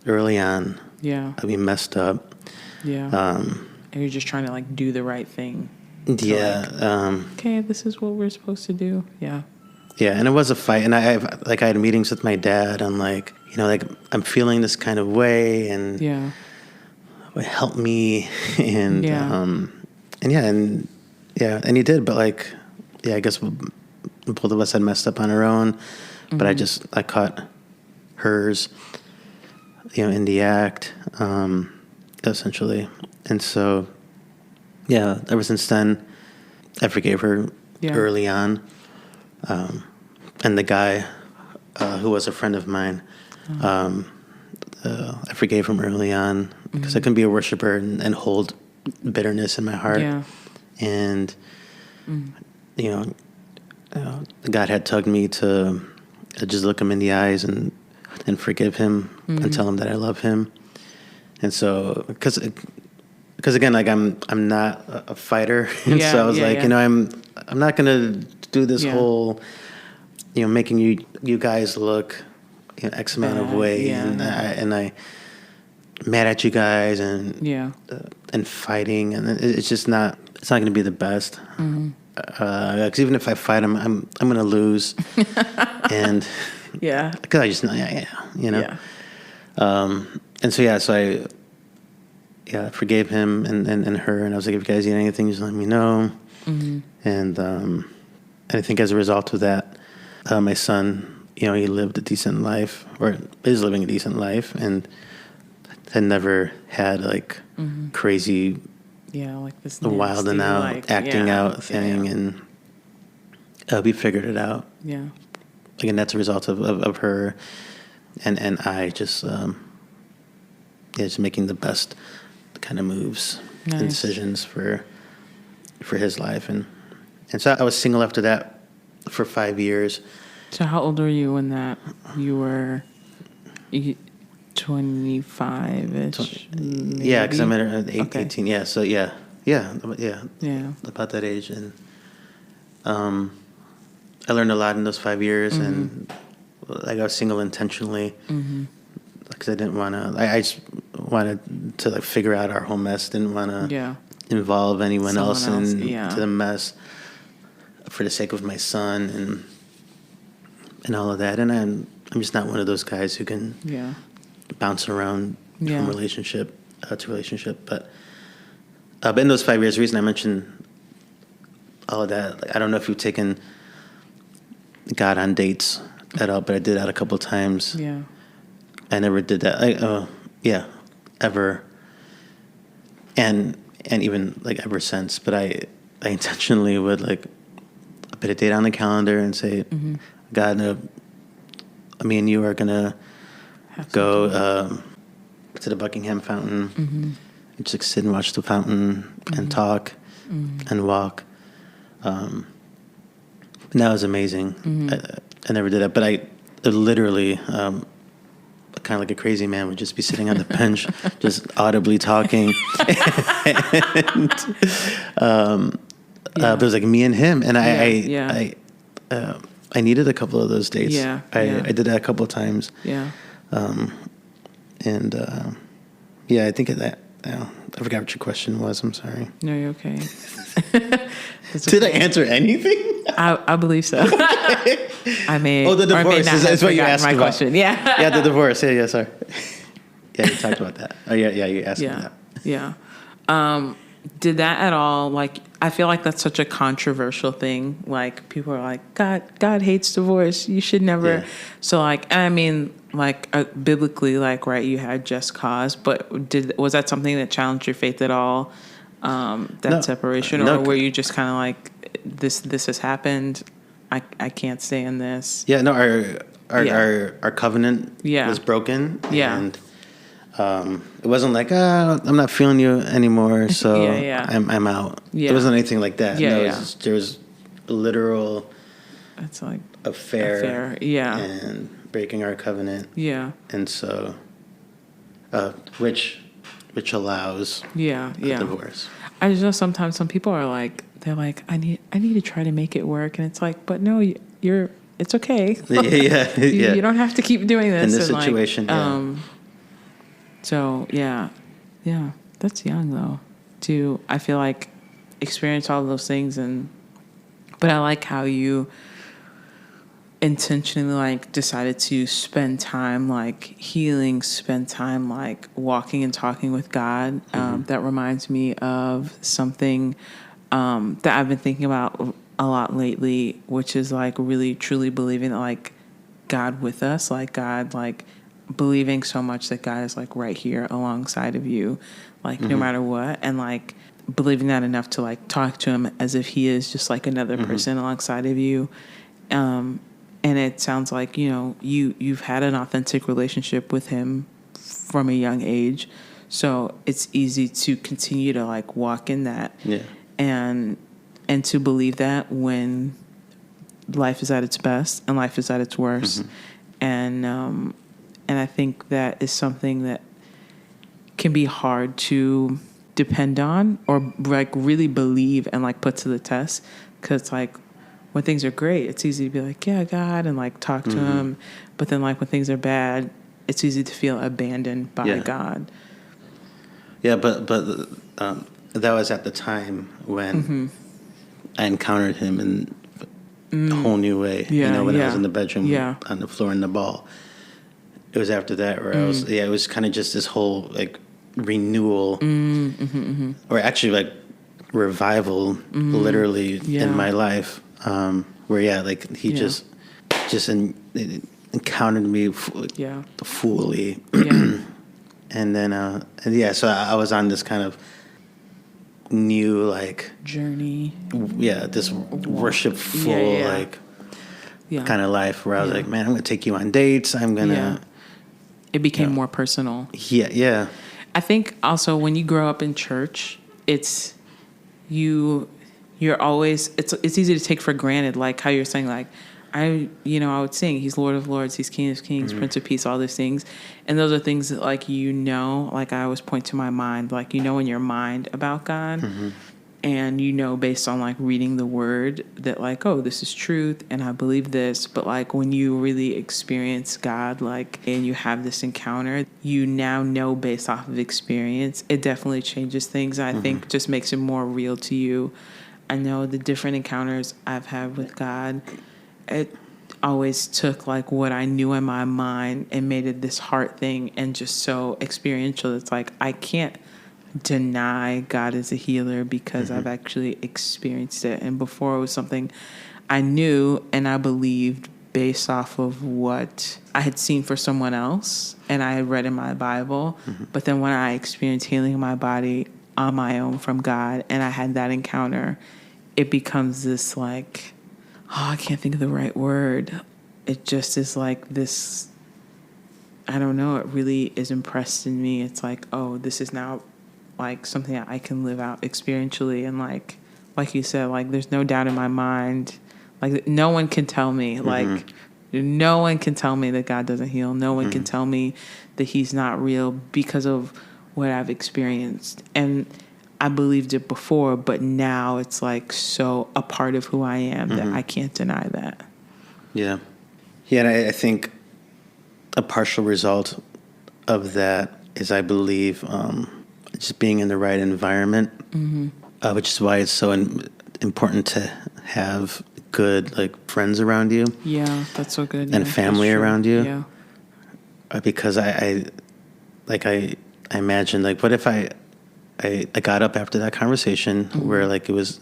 Speaker 2: Early on.
Speaker 1: Yeah.
Speaker 2: We messed up.
Speaker 1: Yeah. And you're just trying to like do the right thing.
Speaker 2: Yeah.
Speaker 1: Okay, this is what we're supposed to do. Yeah.
Speaker 2: Yeah, and it was a fight, and I had meetings with my dad on like I'm feeling this kind of way, and help me, and and he did, but like I guess both of us had messed up on our own, but I caught hers, in the act, essentially, and so ever since then, I forgave her early on. And the guy who was a friend of mine, I forgave him early on because I couldn't be a worshiper and hold bitterness in my heart. Yeah. And, God had tugged me to just look him in the eyes and forgive him and tell him that I love him. And so, because again, like I'm not a fighter, and so I was I'm not gonna do this whole, making you guys look X amount of way, and I mad at you guys and fighting, and it's just not. It's not gonna be the best. Because even if I fight him, I'm gonna lose, and because I just and so I forgave him and her, and I was like, if you guys need anything, just let me know. And I think as a result of that, my son, he lived a decent life, or is living a decent life, and had never had like crazy,
Speaker 1: like this
Speaker 2: wild and out, acting out thing, and we figured it out. Yeah, again, that's a result of her, and I just just making the best kind of moves and decisions for his life, and so I was single after that for 5 years.
Speaker 1: So how old were you when that you were 25-ish?
Speaker 2: Yeah, because I met her at 18. Yeah, so yeah, about that age, and I learned a lot in those 5 years, and like I was single intentionally because I didn't want to. I just wanted to like figure out our whole mess. Didn't want to involve anyone else into the mess for the sake of my son and all of that. And I'm just not one of those guys who can bounce around from relationship to relationship. But in those 5 years, the reason I mentioned all of that, like, I don't know if you've taken God on dates at all, but I did that a couple of times. Yeah, I never did that. Ever. And even like ever since, but I intentionally would like put a date on the calendar and say, God, me and you are gonna go to the Buckingham Fountain and just like, sit and watch the fountain and talk and walk. And that was amazing. I never did that, but I literally, kind of like a crazy man, would just be sitting on the bench, just audibly talking. But it was like me and him, and I needed a couple of those dates. I did that a couple of times. I think of that. I forgot what your question was. I'm sorry.
Speaker 1: No, you're okay.
Speaker 2: Did I answer anything?
Speaker 1: I believe so. I may.
Speaker 2: Oh, the divorce is what you asked
Speaker 1: my
Speaker 2: about.
Speaker 1: Question. Yeah.
Speaker 2: Yeah, the divorce. Yeah. Sorry. Yeah, you talked about that. Oh, yeah. You asked me that.
Speaker 1: Yeah. Did that at all? Like, I feel like that's such a controversial thing. Like, people are like, God hates divorce. You should never. Yeah. So, like, I mean, like, biblically, like, right, you had just cause. But was that something that challenged your faith at all? Separation, or were you just kind of like, this has happened. I can't stay in this.
Speaker 2: Yeah, no, our covenant was broken.
Speaker 1: Yeah.
Speaker 2: And it wasn't like, I'm not feeling you anymore, so I'm out. Yeah. It wasn't anything like that.
Speaker 1: Yeah,
Speaker 2: no, there was a literal
Speaker 1: it's like
Speaker 2: affair.
Speaker 1: Yeah.
Speaker 2: And breaking our covenant.
Speaker 1: Yeah.
Speaker 2: And so which allows a divorce.
Speaker 1: I just know sometimes some people are like, they're like, I need to try to make it work, and it's like, but no, it's okay. You don't have to keep doing this
Speaker 2: in this situation.
Speaker 1: So yeah, that's young though. To I feel like experience all of those things, but I like how you intentionally like decided to spend time like healing, spend time like walking and talking with God. That reminds me of something that I've been thinking about a lot lately, which is like really truly believing that like God with us, like God, like believing so much that God is like right here alongside of you, like no matter what, and like believing that enough to like talk to him as if he is just like another person alongside of you. And it sounds like, you've had an authentic relationship with him from a young age. So it's easy to continue to like walk in that.
Speaker 2: Yeah.
Speaker 1: And to believe that when life is at its best and life is at its worst. And I think that is something that can be hard to depend on or like really believe and like put to the test. 'Cause like, when things are great, it's easy to be like, yeah, God, and like talk to him. But then like when things are bad, it's easy to feel abandoned by God.
Speaker 2: Yeah, but that was at the time when I encountered him in a whole new way. When I was in the bedroom on the floor in the ball. It was after that where I was, it was kind of just this whole like renewal or actually like revival literally in my life. Where like he just encountered me fully, and then so I was on this kind of new like
Speaker 1: journey,
Speaker 2: this worshipful like kind of life where I was like, man, I'm gonna take you on dates. I'm gonna.
Speaker 1: It became more personal.
Speaker 2: Yeah.
Speaker 1: I think also when you grow up in church, it's you're always, it's easy to take for granted, like how you're saying, like, I would sing, he's Lord of Lords, he's King of Kings, Prince of Peace, all these things. And those are things that, like, like I always point to my mind, like, in your mind about God. And based on, like, reading the word that, like, oh, this is truth, and I believe this. But, like, when you really experience God, like, and you have this encounter, you now know based off of experience, it definitely changes things. I think just makes it more real to you. I know the different encounters I've had with God, it always took like what I knew in my mind and made it this heart thing and just so experiential. It's like I can't deny God as a healer because I've actually experienced it. And before it was something I knew and I believed based off of what I had seen for someone else and I had read in my Bible. But then when I experienced healing in my body on my own from God and I had that encounter, it becomes this like, I can't think of the right word. It just is like this, I don't know, it really is impressed in me. It's like, oh, this is now like something that I can live out experientially. And like you said, like there's no doubt in my mind. Like no one can tell me, like no one can tell me that God doesn't heal. No one can tell me that he's not real because of what I've experienced. And I believed it before, but now it's like so a part of who I am that I can't deny that. Yeah.
Speaker 2: Yeah, and I think a partial result of that is, I believe, just being in the right environment, which is why it's so important to have good like friends around you.
Speaker 1: Yeah, that's so good.
Speaker 2: And family around you.
Speaker 1: Yeah.
Speaker 2: Because I imagine, like, what if I got up after that conversation where like it was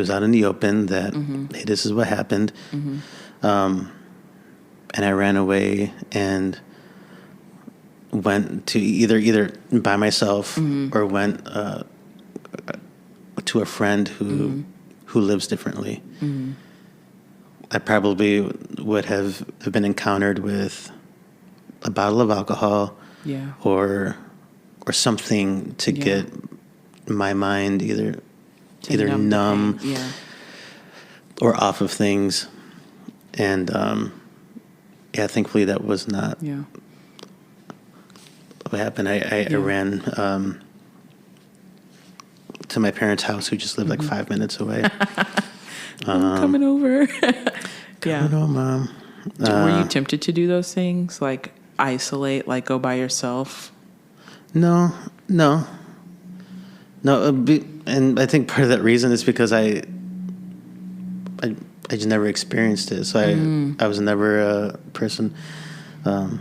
Speaker 2: out in the open that hey, this is what happened, and I ran away and went to either by myself or went to a friend who who lives differently. I probably would have been encountered with a bottle of alcohol, or something to get my mind either numb or off of things. And thankfully that was not what happened. I ran to my parents' house, who just lived like 5 minutes away.
Speaker 1: I'm coming over.
Speaker 2: Coming home, Mom.
Speaker 1: Were you tempted to do those things, like isolate, like go by yourself?
Speaker 2: No. And I think part of that reason is because I just never experienced it. So I was never a person, a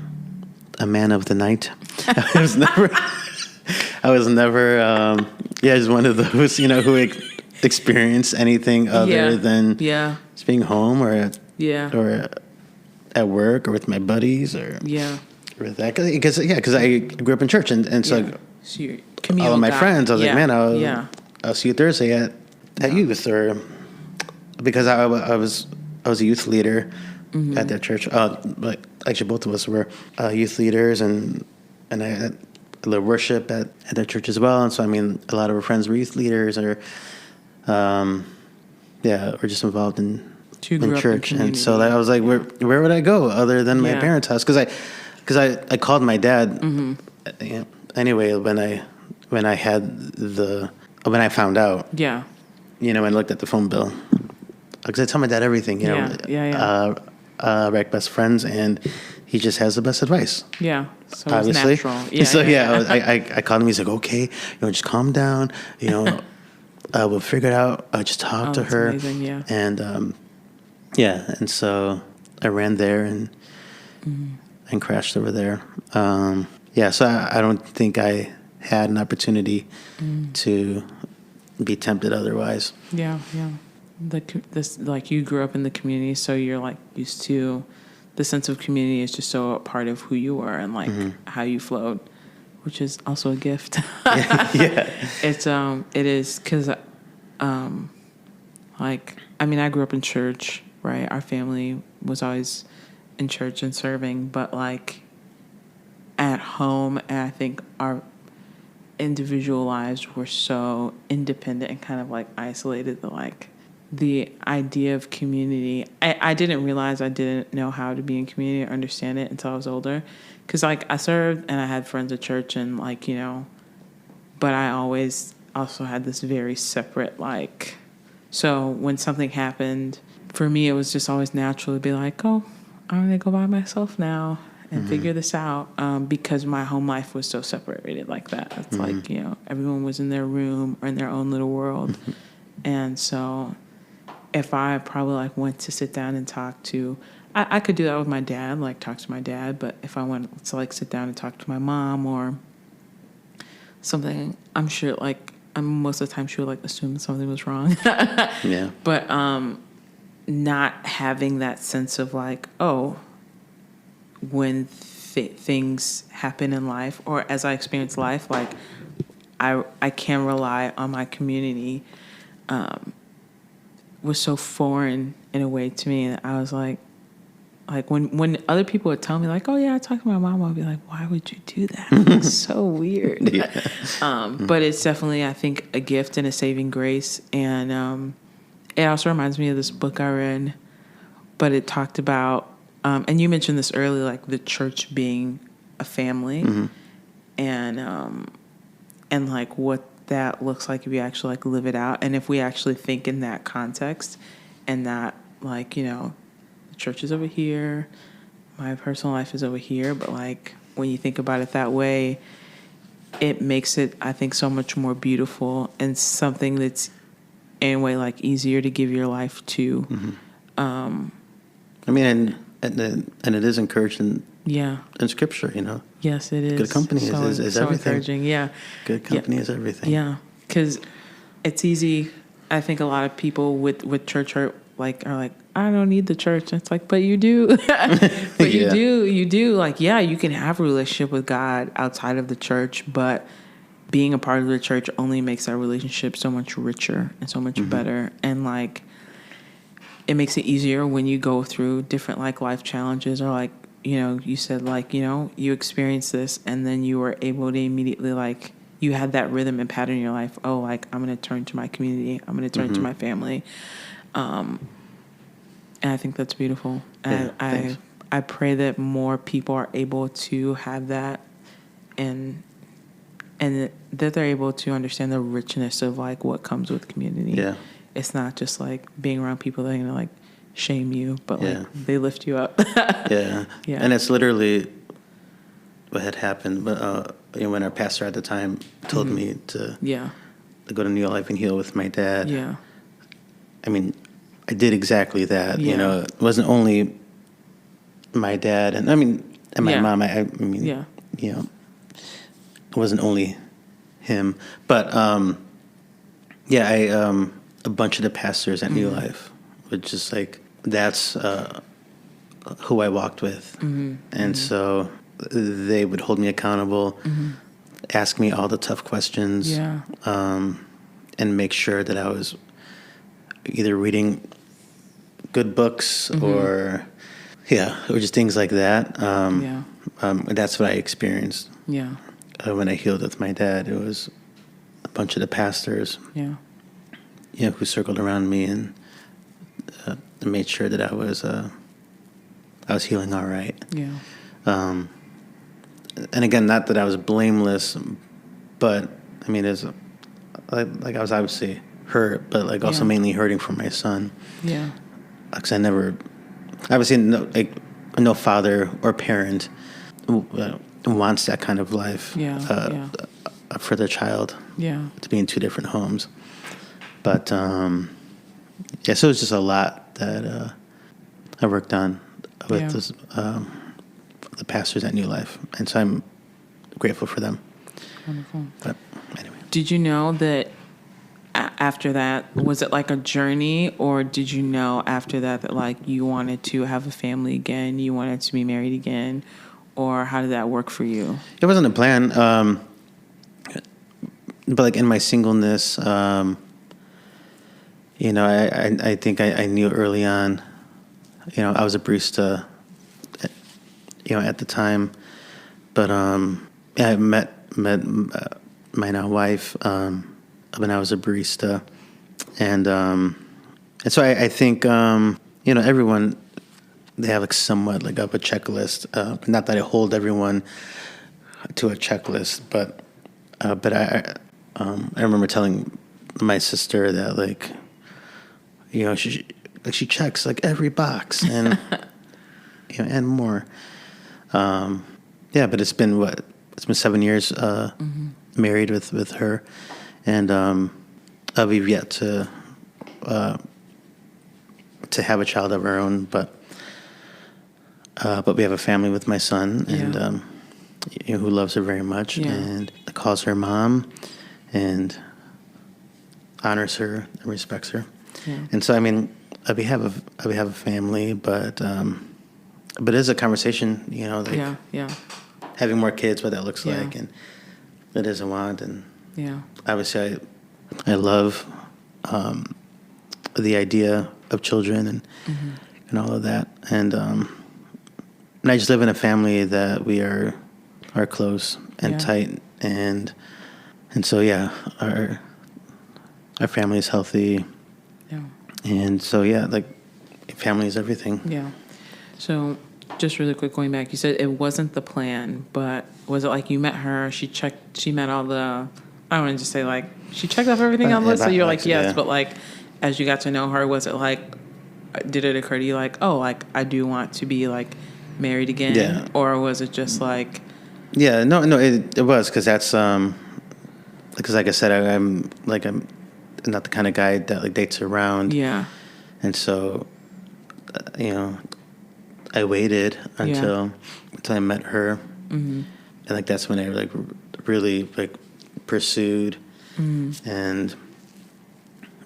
Speaker 2: man of the night. I was never, just one of those, who experience anything other than just being home or at work or with my buddies or with that. Because I grew up in church, and so all of my friends, I was like, man, I'll see you Thursday at youth, or because I was a youth leader at that church. But actually, both of us were youth leaders, and I had a little worship at that church as well. And so, I mean, a lot of our friends were youth leaders, or or just involved in church. And so I was like, where would I go other than my parents' house? Because I called my dad anyway when I found out. And looked at the phone bill. Because I tell my dad everything, We're best friends, and he just has the best advice.
Speaker 1: So obviously. It's natural.
Speaker 2: I called him. He's like, okay, just calm down. We'll figure it out. I'll just talk to her.
Speaker 1: Amazing,
Speaker 2: And and so I ran there and crashed over there. So I don't think I had an opportunity to be tempted otherwise.
Speaker 1: This, like, you grew up in the community, so you're like used to the sense of community is just so a part of who you are and like how you flowed, which is also a gift. It is, because I grew up in church, right? Our family was always in church and serving, but like at home, and I think our individual lives were so independent and kind of like isolated that like the idea of community, I didn't realize I didn't know how to be in community or understand it until I was older. Because like I served and I had friends at church and like, but I always also had this very separate like, so when something happened, for me it was just always natural to be like, oh, I'm going to go by myself now and figure this out, because my home life was so separated like that. It's like, everyone was in their room or in their own little world. And so if I probably like went to sit down and talk to, I could do that with my dad, like talk to my dad, but if I went to like sit down and talk to my mom or something, I'm sure like most of the time she would like assume something was wrong. But not having that sense of like, oh, when things happen in life or as I experience life, like I can rely on my community, was so foreign in a way to me. And I was like when other people would tell me like, oh yeah, I talked to my mom, I'd be like, why would you do that? It's so weird. But it's definitely, I think, a gift and a saving grace. And it also reminds me of this book I read, but it talked about, and you mentioned this earlier, like the church being a family, and like what that looks like if you actually like live it out, and if we actually think in that context, and that like, the church is over here, my personal life is over here, but like when you think about it that way, it makes it, I think, so much more beautiful and something that's in a way like easier to give your life to. I
Speaker 2: mean, and it is encouraged in Scripture,
Speaker 1: Yes, it is.
Speaker 2: Good company is
Speaker 1: so
Speaker 2: everything.
Speaker 1: Encouraging,
Speaker 2: Good company is everything.
Speaker 1: Yeah, because it's easy. I think a lot of people with church hurt are like, I don't need the church. And it's like, but you do. But you do. Like, yeah, you can have a relationship with God outside of the church, but being a part of the church only makes our relationship so much richer and so much better. And like, it makes it easier when you go through different like life challenges, or like, you know, you said like, you know, you experienced this and then you were able to immediately like, you had that rhythm and pattern in your life. Oh, like I'm going to turn to my community. I'm going to turn to my family. And I think that's beautiful. And I pray that more people are able to have that, and that they're able to understand the richness of like what comes with community. Yeah. It's not just like being around people that are going to like shame you, but like they lift you up.
Speaker 2: Yeah. And it's literally what had happened. But you know, when our pastor at the time told me to go to New Life and Heal with my dad. Yeah. I mean, I did exactly that. Yeah. You know, it wasn't only my dad and my mom. I mean, you know, it wasn't only him, but a bunch of the pastors at New Life were just like, that's who I walked with. And so they would hold me accountable, ask me all the tough questions, and make sure that I was either reading good books or just things like that. That's what I experienced. Yeah. When I healed with my dad, it was a bunch of the pastors, who circled around me and made sure that I was healing all right. Yeah. And again, not that I was blameless, but I mean, it's like I was obviously hurt, but like also mainly hurting for my son. Yeah. Because I never, obviously, no father or parent wants that kind of life for their child. Yeah. To be in two different homes. But so it was just a lot that I worked on with this, the pastors at New Life, and so I'm grateful for them. Wonderful. But anyway,
Speaker 1: did you know that after that, was it like a journey, or did you know after that like you wanted to have a family again, you wanted to be married again, or how did that work for you?
Speaker 2: It wasn't a plan, but like in my singleness, I think I knew early on, I was a barista, at the time, but I met my now wife when I was a barista, and so I think everyone, they have like somewhat like of a checklist. Not that I hold everyone to a checklist, but I remember telling my sister that like, she checks like every box and and more. But it's been 7 years married with her, and we've yet to have a child of our own, but we have a family with my son, and who loves her very much, and calls her mom, and honors her and respects her. Yeah. And so, I mean, we have a family, but it's a conversation, having more kids, what that looks like, and it is a want, and obviously I love the idea of children and all of that, and I just live in a family that we are close and tight, and so our family is healthy. And so, like, family is everything. Yeah.
Speaker 1: So, just really quick, going back, you said it wasn't the plan, but was it like you met her, she met all the, I don't want to just say, like, she checked off everything on the list, so you're like, yes, but, like, as you got to know her, was it like, did it occur to you, like, oh, like, I do want to be, like, married again? Yeah. Or was it just, like...
Speaker 2: Yeah, no, it was, because that's, because, like I said, I'm not the kind of guy that like dates around. Yeah. And so, I waited until I met her, and like that's when I like really like pursued, and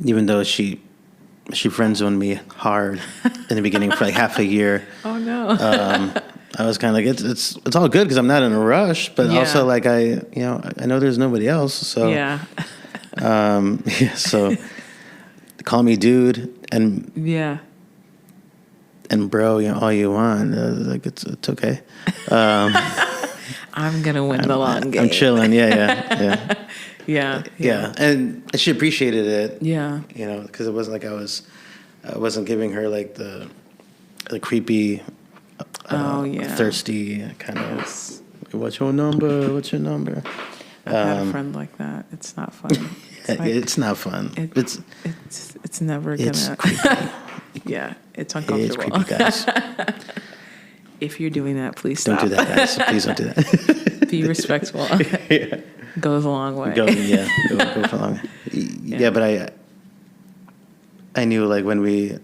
Speaker 2: even though she friend zoned me hard in the beginning for like half a year.
Speaker 1: Oh no.
Speaker 2: I was kind of like, it's all good because I'm not in a rush, but also like I know there's nobody else, so so call me dude and and bro, all you want, like it's okay.
Speaker 1: I'm gonna win the long game.
Speaker 2: I'm chilling, yeah, and she appreciated it, because it wasn't like I wasn't giving her like the creepy. Thirsty kind of. What's your number? I've
Speaker 1: had a friend like that. It's not fun.
Speaker 2: It's not fun.
Speaker 1: It's never gonna.
Speaker 2: It's creepy.
Speaker 1: Yeah, it's uncomfortable.
Speaker 2: It's creepy, guys.
Speaker 1: If you're doing that, please stop.
Speaker 2: Don't do that, guys. Please don't do that.
Speaker 1: Be respectful. Goes a long way.
Speaker 2: Go for a long way. Yeah, but I knew like when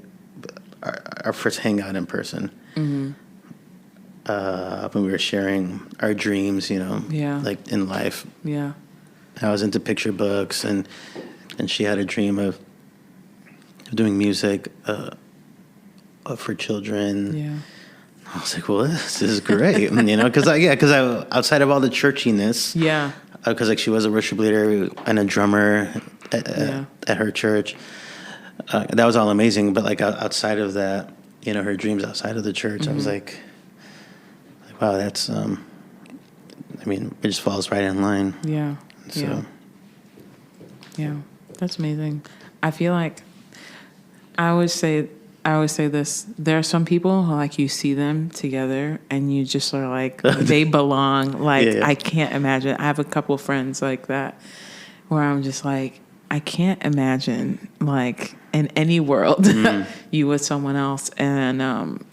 Speaker 2: our first hangout in person. Mm-hmm. When we were sharing our dreams, like in life. Yeah. I was into picture books, and she had a dream of doing music for children. Yeah. I was like, well, this is great, because I outside of all the churchiness. Yeah. Because like she was a worship leader and a drummer at her church. That was all amazing, but like outside of that, her dreams outside of the church, mm-hmm. I was like, wow, that's, it just falls right in line. Yeah. So.
Speaker 1: Yeah. That's amazing. I feel like I always say this. There are some people who, like, you see them together and you just are like, they belong. Like, I can't imagine. I have a couple of friends like that where I'm just like, I can't imagine, like, in any world, you with someone else. And,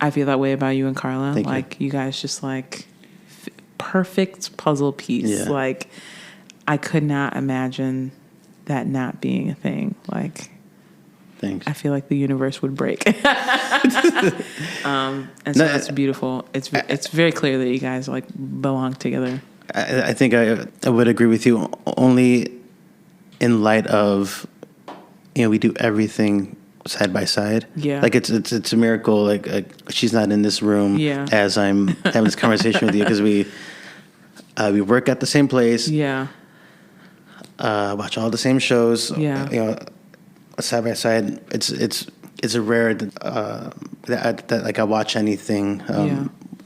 Speaker 1: I feel that way about you and Carla.
Speaker 2: Thank
Speaker 1: like you guys just like perfect puzzle piece. Yeah. Like I could not imagine that not being a thing. Like,
Speaker 2: thanks.
Speaker 1: I feel like the universe would break. And so that's beautiful. It's very clear that you guys like belong together.
Speaker 2: I think I would agree with you only in light of, we do everything side by side. Yeah. Like it's a miracle. Like she's not in this room as I'm having this conversation with you because we work at the same place. Yeah. Watch all the same shows. Yeah. Side by side. It's a rare that like I watch anything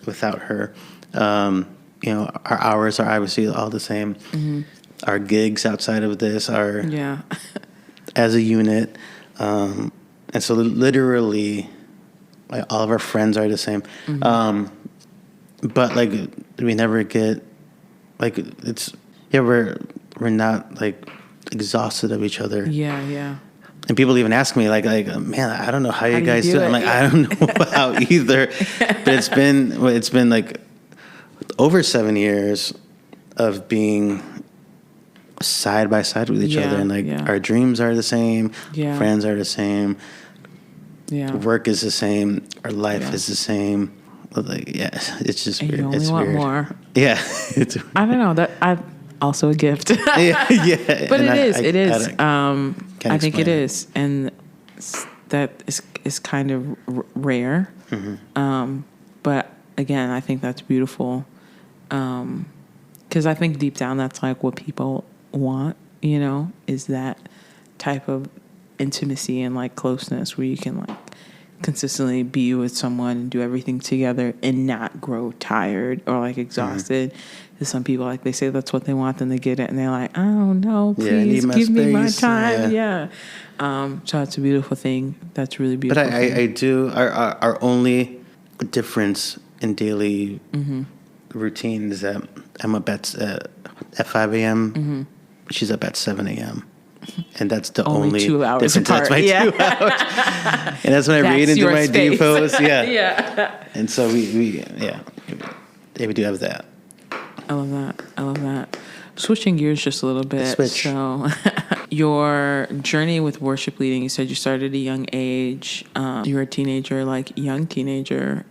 Speaker 2: without her. Our hours are obviously all the same. Mm-hmm. Our gigs outside of this are as a unit. And so literally, like all of our friends are the same. Mm-hmm. But like we never get like we're not like exhausted of each other. Yeah, yeah. And people even ask me like man, I don't know how you guys do it. I'm like, I don't know how either. But it's been like over 7 years of being side by side with each other, and like our dreams are the same, friends are the same, work is the same, our life is the same. Like it's just weird.
Speaker 1: You only want weird. More.
Speaker 2: Yeah,
Speaker 1: I don't know that I'm also a gift. But it is. I think it is, and that is kind of rare. Mm-hmm. But again, I think that's beautiful, because I think deep down that's like what people want, is that type of intimacy and like closeness where you can like consistently be with someone and do everything together and not grow tired or like exhausted. Because some people, like, they say that's what they want, then they get it and they're like, oh no, please give me my time. So it's a beautiful thing. That's really beautiful.
Speaker 2: But I do our only difference in daily routine is that I'm up at 5 a.m. Mm-hmm. She's up at 7 a.m. And that's the only
Speaker 1: 2 hours
Speaker 2: difference.
Speaker 1: Apart.
Speaker 2: That's my 2 hours. And that's when I read into my depots. Yeah. And so we do have that.
Speaker 1: I love that. Switching gears just a little bit. So your journey with worship leading, you said you started at a young age. You were a teenager, like young teenager.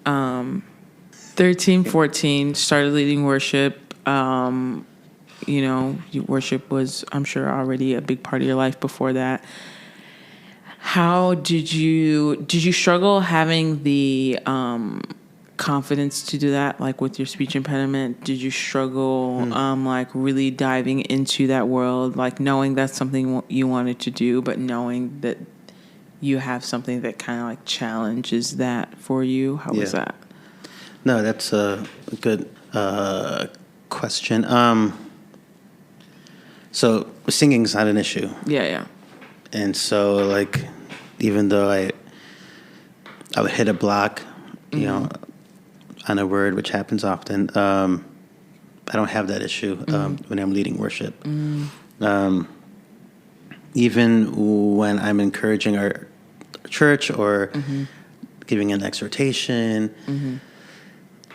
Speaker 1: 13, 14, started leading worship. Worship was, I'm sure, already a big part of your life before that. How did you struggle having the confidence to do that, like with your speech impediment? Did you struggle like really diving into that world, like knowing that's something you wanted to do, but knowing that you have something that kind of like challenges that for you? How was that?
Speaker 2: No, that's a good question. So singing's not an issue.
Speaker 1: Yeah.
Speaker 2: And so, like, even though I would hit a block, you know, on a word, which happens often, I don't have that issue when I'm leading worship. Even when I'm encouraging our church or giving an exhortation,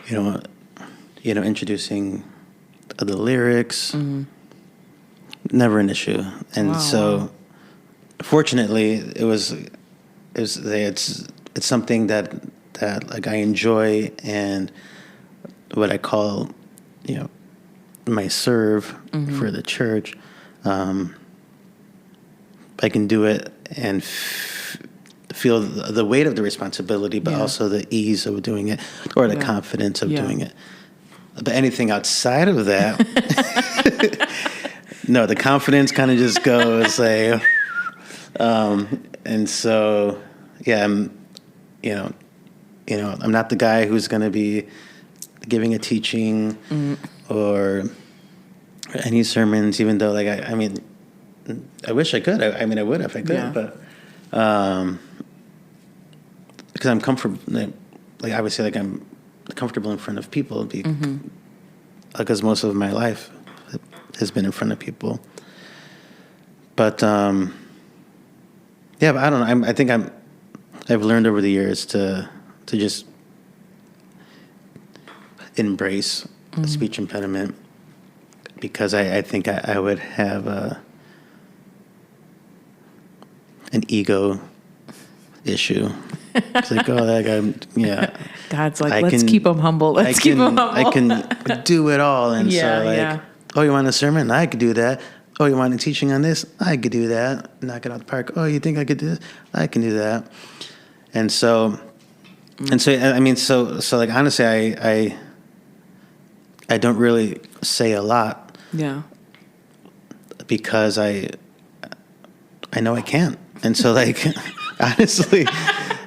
Speaker 2: you know, introducing the lyrics, never an issue. And fortunately, it's something that like I enjoy, and what I call, you know, my serve for the church. I can do it and feel the weight of the responsibility, but also the ease of doing it, or the confidence of doing it. But anything outside of that, no, the confidence kind of just goes like, and so, I'm not the guy who's going to be giving a teaching or any sermons, even though, like, I mean, I wish I could. I mean, I would if I could, but because I'm comfortable, like, obviously, like, I'm comfortable in front of people, because most of my life has been in front of people. But but I don't know. I think I've learned over the years to just embrace a speech impediment, because I think I would have an ego issue. It's like,
Speaker 1: God's like, let's keep him humble. Let's keep him humble.
Speaker 2: I can do it all. And so, like, oh, you want a sermon? I could do that. Oh, you want a teaching on this? I could do that. Knock it out the park. Oh, you think I could do this? I can do that. And so, I mean, so like, honestly, I don't really say a lot. Yeah. Because I know I can't. And so, like, honestly,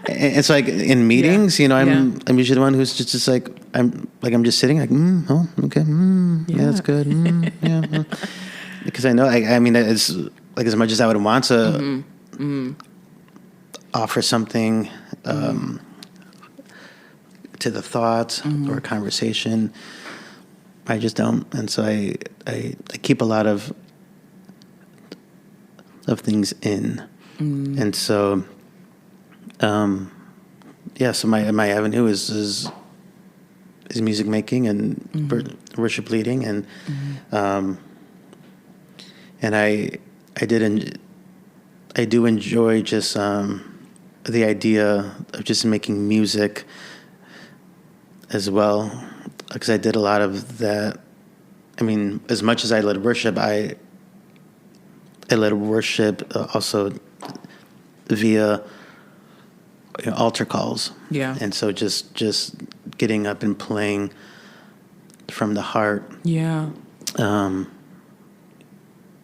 Speaker 2: it's like in meetings, you know, I'm usually the one who's just like, I'm just sitting like, oh, okay, yeah, that's good, yeah. Because I know, I mean, it's like, as much as I would want to offer something to the thoughts or conversation, I just don't. And so I keep a lot of things in. And so, so my avenue is music making and worship leading, and I do enjoy just the idea of just making music as well, because I did a lot of that. I mean, as much as I led worship, I led worship also via altar calls. Yeah. And so just getting up and playing from the heart. Yeah.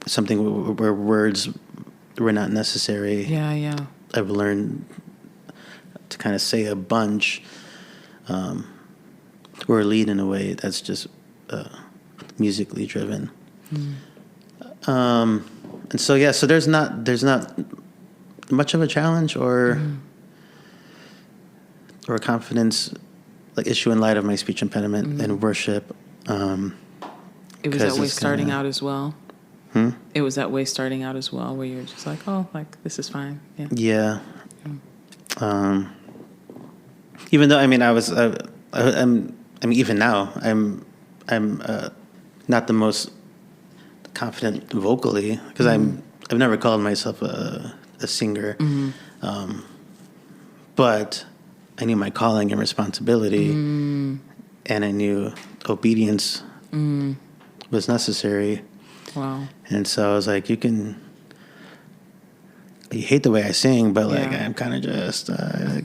Speaker 2: Something where words were not necessary. Yeah. I've learned to kind of say a bunch, or lead in a way that's just musically driven. And so so there's not much of a challenge or a confidence like issue in light of my speech impediment and worship.
Speaker 1: It was that way starting out as well. It was that way starting out as well, where you're just like, oh, like, this is fine. Yeah.
Speaker 2: Even though, I mean, even now, I'm not the most confident vocally, because I've never called myself a singer, but I knew my calling and responsibility, and I knew obedience was necessary. Wow. And so I was like, you can you hate the way I sing, but like I'm kind of just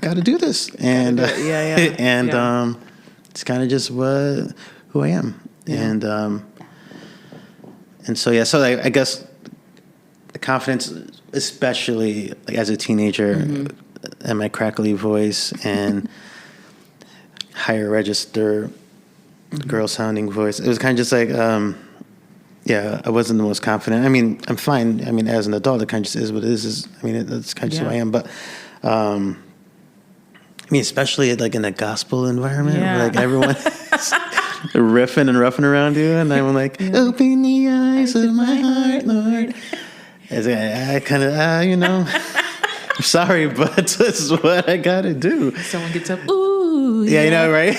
Speaker 2: got to do this, and it's kind of just who I am, and so so I guess the confidence, especially like as a teenager, and my crackly voice and higher register girl sounding voice, it was kind of just like. I wasn't the most confident. I mean, I'm fine. I mean, as an adult, it kind of just is what it is. I mean, that's kind of just who I am. But, I mean, especially like in a gospel environment, where like everyone is riffing and roughing around you, and I'm like, open the eyes of my heart, Lord. I kind of, I'm sorry, but this is what I got to do.
Speaker 1: Someone gets up, ooh.
Speaker 2: Yeah, you know, right?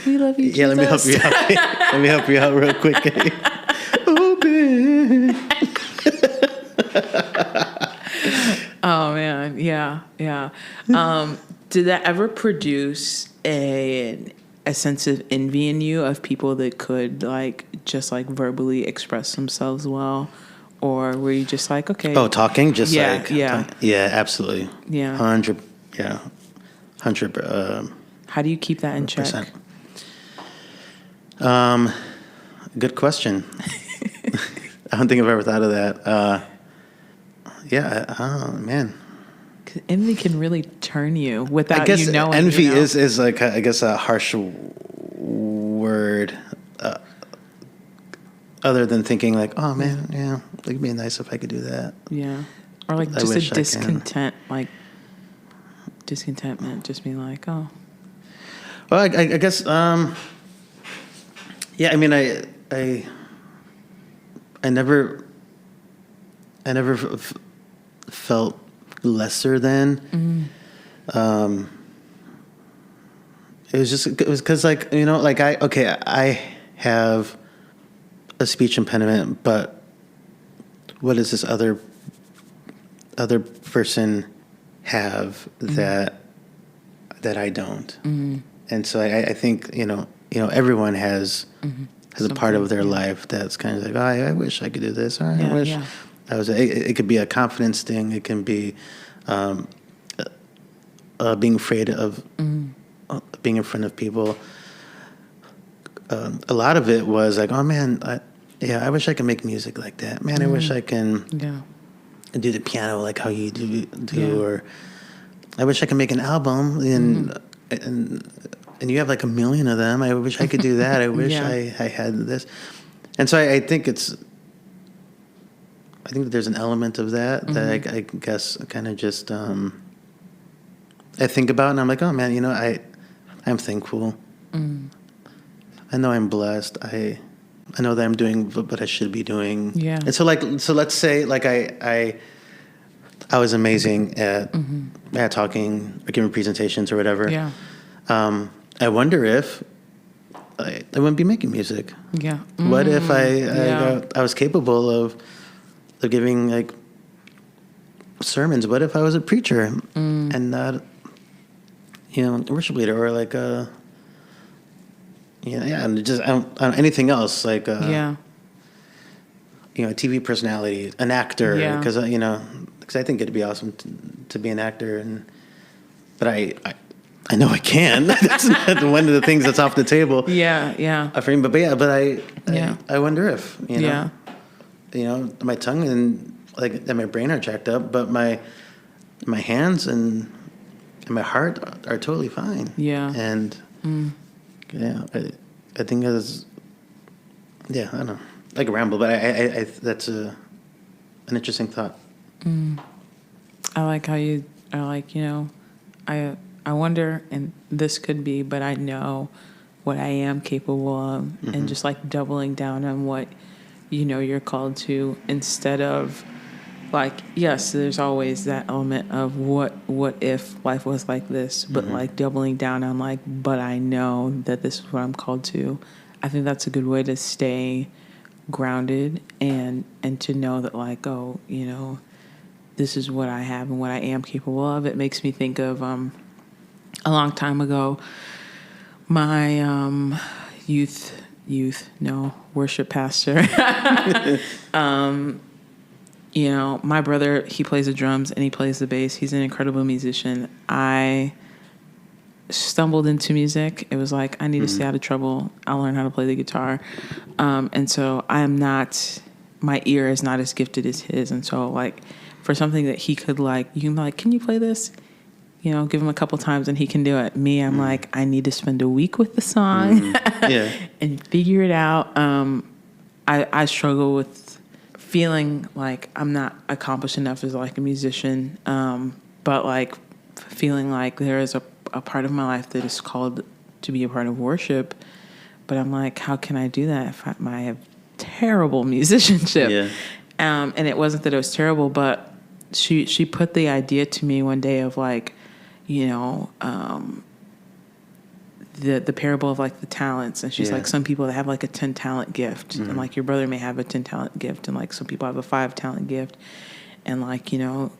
Speaker 1: We love you, Jesus.
Speaker 2: Yeah, let me help you out. Let me help you out real quick. Open.
Speaker 1: Oh man, yeah. Did that ever produce a sense of envy in you of people that could just verbally express themselves well, or were you just like, okay?
Speaker 2: Oh, talking, just
Speaker 1: yeah,
Speaker 2: absolutely, 100.
Speaker 1: How do you keep that in
Speaker 2: 100%.
Speaker 1: check?
Speaker 2: Good question. I don't think I've ever thought of that. Man.
Speaker 1: Envy can really turn you without you knowing.
Speaker 2: Envy is like I guess a harsh word. Other than thinking like, oh man, it'd be nice if I could do that.
Speaker 1: Yeah, or like just a discontent, discontentment, just being like, oh.
Speaker 2: Well, I guess. I mean, I never felt lesser than. It was because I have a speech impediment, but what does this other person have that I don't? And so I think everyone has a part of their life that's kind of like, oh, I wish I could do this, or I wish I was. It could be a confidence thing. It can be being afraid of being in front of people. A lot of it was like, oh man, I wish I could make music like that. Man, I wish I can do the piano like how you do, or I wish I could make an album and you have like 1 million of them. I wish I could do that. I wish I had this. And so I think that there's an element of that that I guess kind of just I think about, and I'm like, oh man, I'm thankful. I know I'm blessed. I know that I'm doing what I should be doing. Yeah. And so let's say like I was amazing at talking or giving presentations or whatever. Yeah. I wonder if I wouldn't be making music. Yeah. What if I was capable of giving like sermons? What if I was a preacher and not a worship leader or like a and just I don't anything else like a TV personality, an actor, because because I think it'd be awesome to be an actor, but I know I can. That's not one of the things that's off the table. Yeah. For me, but I wonder if my tongue and my brain are jacked up, but my hands and my heart are totally fine. Yeah. And I think it's I don't know, like a ramble, but I that's an interesting thought.
Speaker 1: I like how you are like, I wonder, and this could be, but I know what I am capable of, and just like doubling down on what you're called to, instead of like, yes, there's always that element of what if life was like this, but like doubling down on like, but I know that this is what I'm called to. I think that's a good way to stay grounded and to know that like, oh, this is what I have and what I am capable of. It makes me think of a long time ago, my worship pastor you know, my brother, he plays the drums and he plays the bass. He's an incredible musician. I stumbled into music. It was like, I need to stay out of trouble. I'll learn how to play the guitar. And so my ear is not as gifted as his. And so like for something that he could like, you can be like, can you play this? You know, give him a couple times and he can do it. Me, I'm like, I need to spend a week with the song and figure it out. I struggle with feeling like I'm not accomplished enough as like a musician. But like feeling like there is a part of my life that is called to be a part of worship. But I'm like, how can I do that if I have terrible musicianship? Yeah. And it wasn't that it was terrible, but she put the idea to me one day of like, you know, the parable of like the talents. And she's like, some people that have like a 10 talent gift and like your brother may have a 10 talent gift and like some people have a 5 talent gift. And like, you know,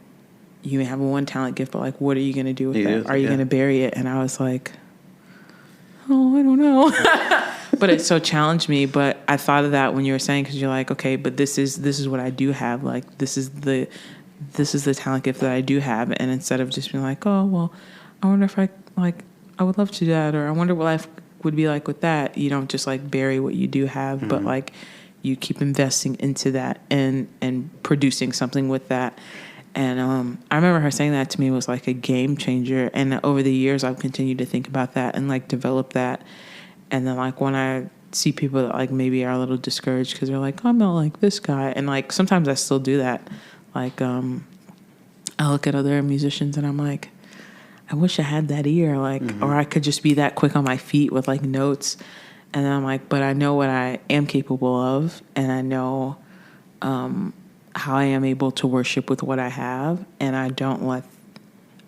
Speaker 1: you may have a 1 talent gift, but like, what are you going to do with that? Are you going to bury it? And I was like, oh, I don't know. But it so challenged me. But I thought of that when you were saying, because you're like, okay, but this is what I do have. Like, this is the talent gift that I do have. And instead of just being like, oh, well, I wonder if I would love to do that, or I wonder what life would be like with that. You don't just like bury what you do have, but like you keep investing into that and producing something with that. And I remember her saying that to me was like a game changer. And over the years, I've continued to think about that and like develop that. And then like when I see people that like maybe are a little discouraged because they're like, I'm not like this guy. And like sometimes I still do that. Like I look at other musicians and I'm like, I wish I had that ear, like, or I could just be that quick on my feet with like notes. And then I'm like, but I know what I am capable of, and I know how I am able to worship with what I have, and I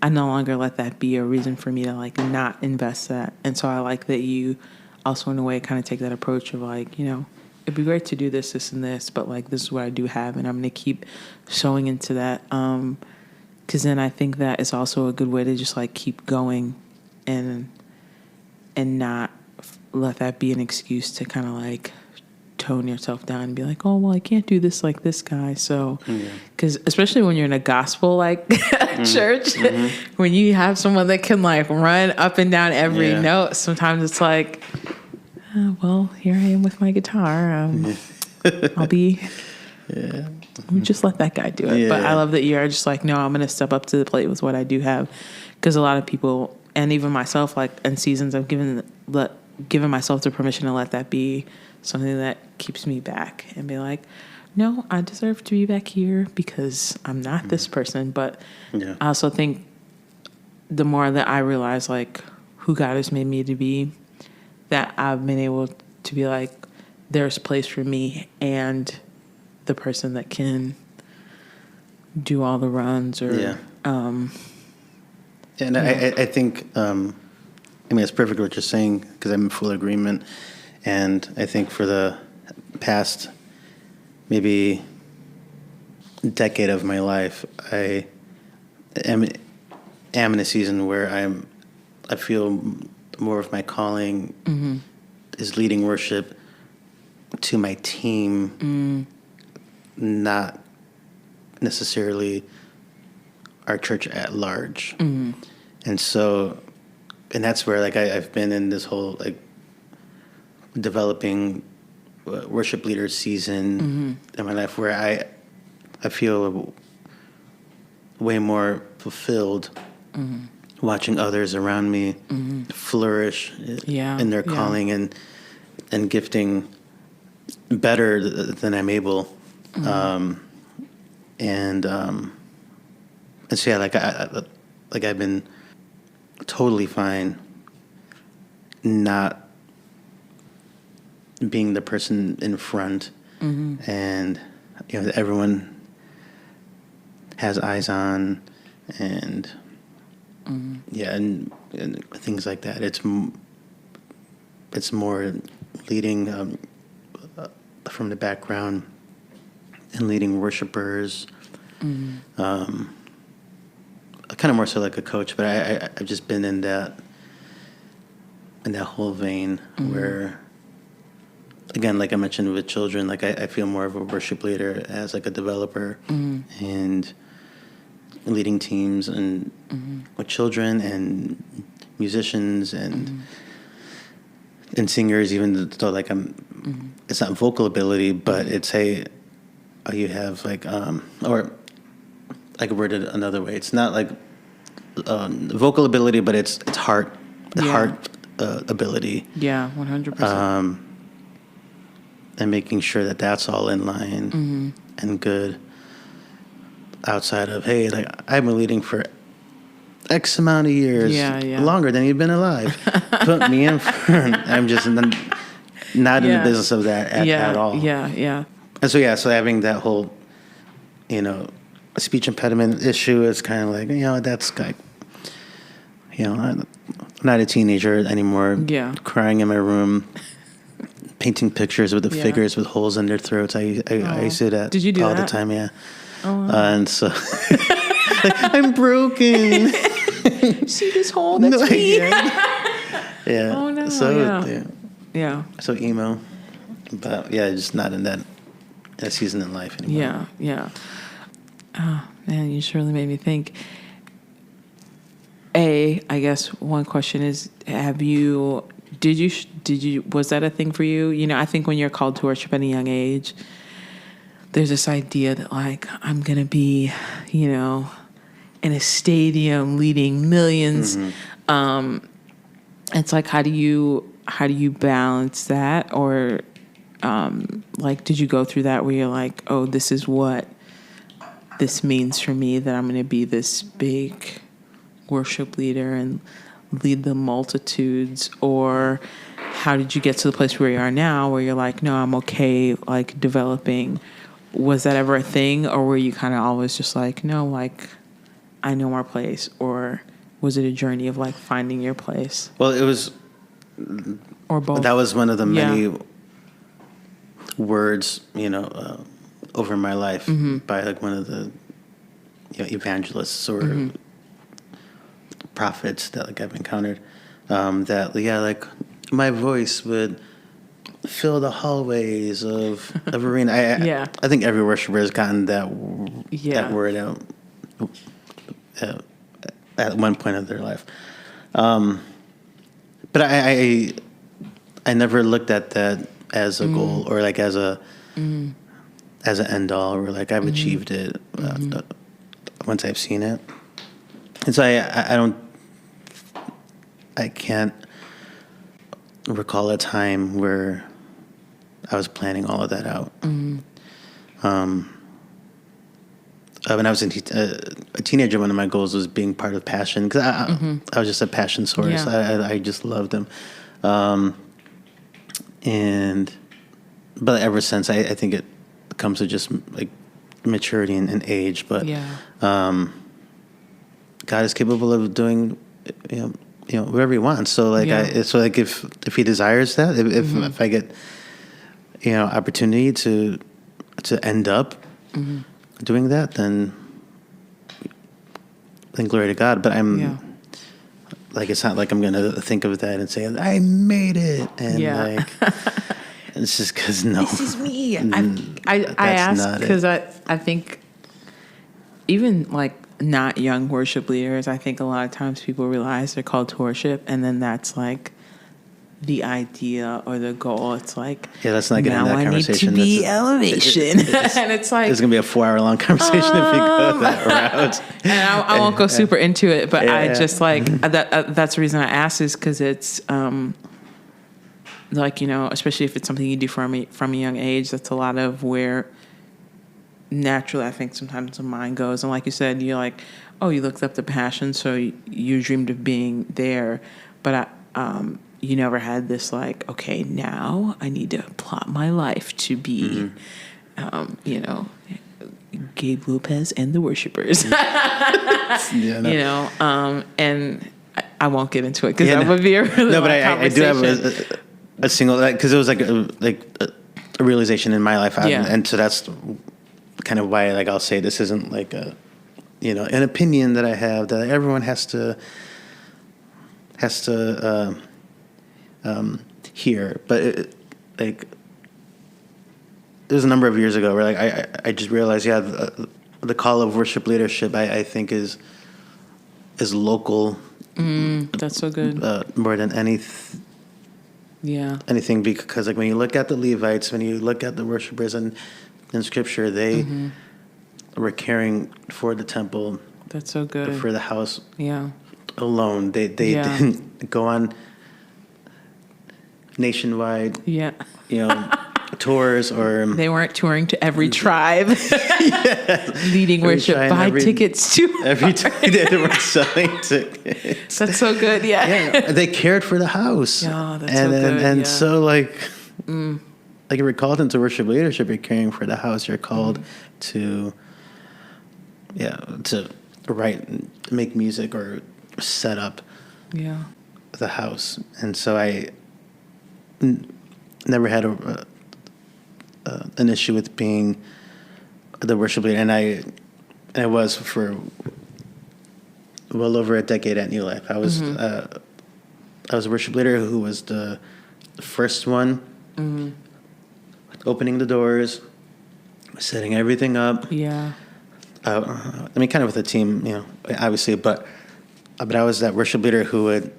Speaker 1: no longer let that be a reason for me to like not invest that. And so I like that you also in a way kind of take that approach of like, you know, it'd be great to do this, and this, but like this is what I do have, and I'm going to keep sowing into that. Because then I think that is also a good way to just like keep going and not let that be an excuse to kind of like tone yourself down and be like, oh, well, I can't do this like this guy. So, because especially when you're in a gospel like church, when you have someone that can like run up and down every note, sometimes it's like, well, here I am with my guitar. I'll be... We just let that guy do it. But I love that you're just like, no, I'm going to step up to the plate with what I do have. Because a lot of people, and even myself, like in seasons, I've given myself the permission to let that be something that keeps me back and be like, no, I deserve to be back here because I'm not this person. But I also think the more that I realize like who God has made me to be, that I've been able to be like, there's place for me and the person that can do all the runs or
Speaker 2: and I think I mean it's perfect what you're saying because I'm in full agreement. And I think for the past maybe decade of my life, I am in a season where I feel more of my calling is leading worship to my team, not necessarily our church at large. And so, and that's where like I've been in this whole like developing worship leader season in my life where I feel way more fulfilled watching others around me flourish in their calling and gifting better than I'm able. And so yeah, like I've been totally fine not being the person in front and you know that everyone has eyes on and and things like that. It's more leading from the background and leading worshipers, kind of more so like a coach. But I've just been in that whole vein where again, like I mentioned with children, like I feel more of a worship leader as like a developer and leading teams and with children and musicians and singers, even though like it's not vocal ability, but it's you have like or like worded another way. It's not like vocal ability, but it's heart ability.
Speaker 1: Yeah, 100%.
Speaker 2: And making sure that that's all in line and good. Outside of, hey, like I've been leading for X amount of years, longer than you've been alive. Put me in front. I'm just not in the business of that at all.
Speaker 1: Yeah.
Speaker 2: And so having that whole, speech impediment issue is kind of like, that's like, I'm not a teenager anymore.
Speaker 1: Yeah.
Speaker 2: Crying in my room, painting pictures with the figures with holes in their throats. I used to do that.
Speaker 1: Did you do
Speaker 2: all
Speaker 1: that?
Speaker 2: the time? Yeah.
Speaker 1: Oh, wow.
Speaker 2: And so I'm broken.
Speaker 1: See this hole? That's me.
Speaker 2: Yeah.
Speaker 1: Oh no.
Speaker 2: So
Speaker 1: yeah.
Speaker 2: So emo, but just not in that season in life anymore.
Speaker 1: Yeah. Oh man, you surely made me think. I guess one question is: Did you? Was that a thing for you? I think when you're called to worship at a young age, there's this idea that like I'm gonna be, in a stadium leading millions. It's like how do you balance that, or like did you go through that where you're like, oh, this is what this means for me, that I'm gonna be this big worship leader and lead the multitudes? Or how did you get to the place where you are now where you're like, no, I'm okay like developing? Was that ever a thing, or were you kind of always just like, no, like I know our place? Or was it a journey of like finding your place?
Speaker 2: Well, it was,
Speaker 1: or both.
Speaker 2: That was one of the many words, over my life by like one of the evangelists or prophets that like I've encountered. That like my voice would fill the hallways of arena. I think every worshiper has gotten that word out at one point of their life. But I never looked at that as a goal or like as an end all, or like I've achieved it once I've seen it. And so I can't recall a time where I was planning all of that out. When I was a teenager, one of my goals was being part of Passion, because I was just a passion source. I just loved them. But ever since, I think it comes to just like maturity and age. But God is capable of doing, whatever He wants. So like, if He desires that, if I get, opportunity to end up doing that, then glory to God. But like, it's not like I'm going to think of that and say, I made it. And like, it's just because, no.
Speaker 1: This is me. I ask because I think even like not young worship leaders, I think a lot of times people realize they're called to worship, and then that's like the idea or the goal. It's like,
Speaker 2: let's not get into that conversation.
Speaker 1: Now I need to be elevation. And it's like,
Speaker 2: it's going to be a 4-hour-long conversation if you go that route.
Speaker 1: And I won't go super into it, but I just like, that's the reason I asked, is because it's, like, especially if it's something you do from a young age, that's a lot of where naturally I think sometimes the mind goes. And like you said, you're like, oh, you looked up the Passion, so you dreamed of being there. But you never had this like, okay, now I need to plot my life to be, Gabe Lopez and the Worshipers. And I won't get into it because that would be a really long conversation.
Speaker 2: I do have a single, because it was like a realization in my life, and so that's kind of why I'll say this isn't like an opinion that I have that everyone has to hear, but was a number of years ago where like I just realized, the call of worship leadership I think is local.
Speaker 1: That's so good.
Speaker 2: More than anything, because like when you look at the Levites, when you look at the worshipers in Scripture, they were caring for the temple.
Speaker 1: That's so good.
Speaker 2: For the house.
Speaker 1: Yeah.
Speaker 2: Alone, they didn't go on nationwide.
Speaker 1: Yeah.
Speaker 2: Tours, or
Speaker 1: they weren't touring to every tribe. Leading worship. Buy tickets to
Speaker 2: every time they were selling tickets.
Speaker 1: That's so good. Yeah.
Speaker 2: They cared for the house.
Speaker 1: Yeah, that's so good.
Speaker 2: And so like you're called into worship leadership. You're caring for the house. You're called to write, make music, or set up the house. And so I never had an issue with being the worship leader, and I was for well over a decade at New Life. I was a worship leader who was the first one opening the doors, setting everything up.
Speaker 1: Yeah.
Speaker 2: I mean, kind of with a team, obviously, but I was that worship leader who would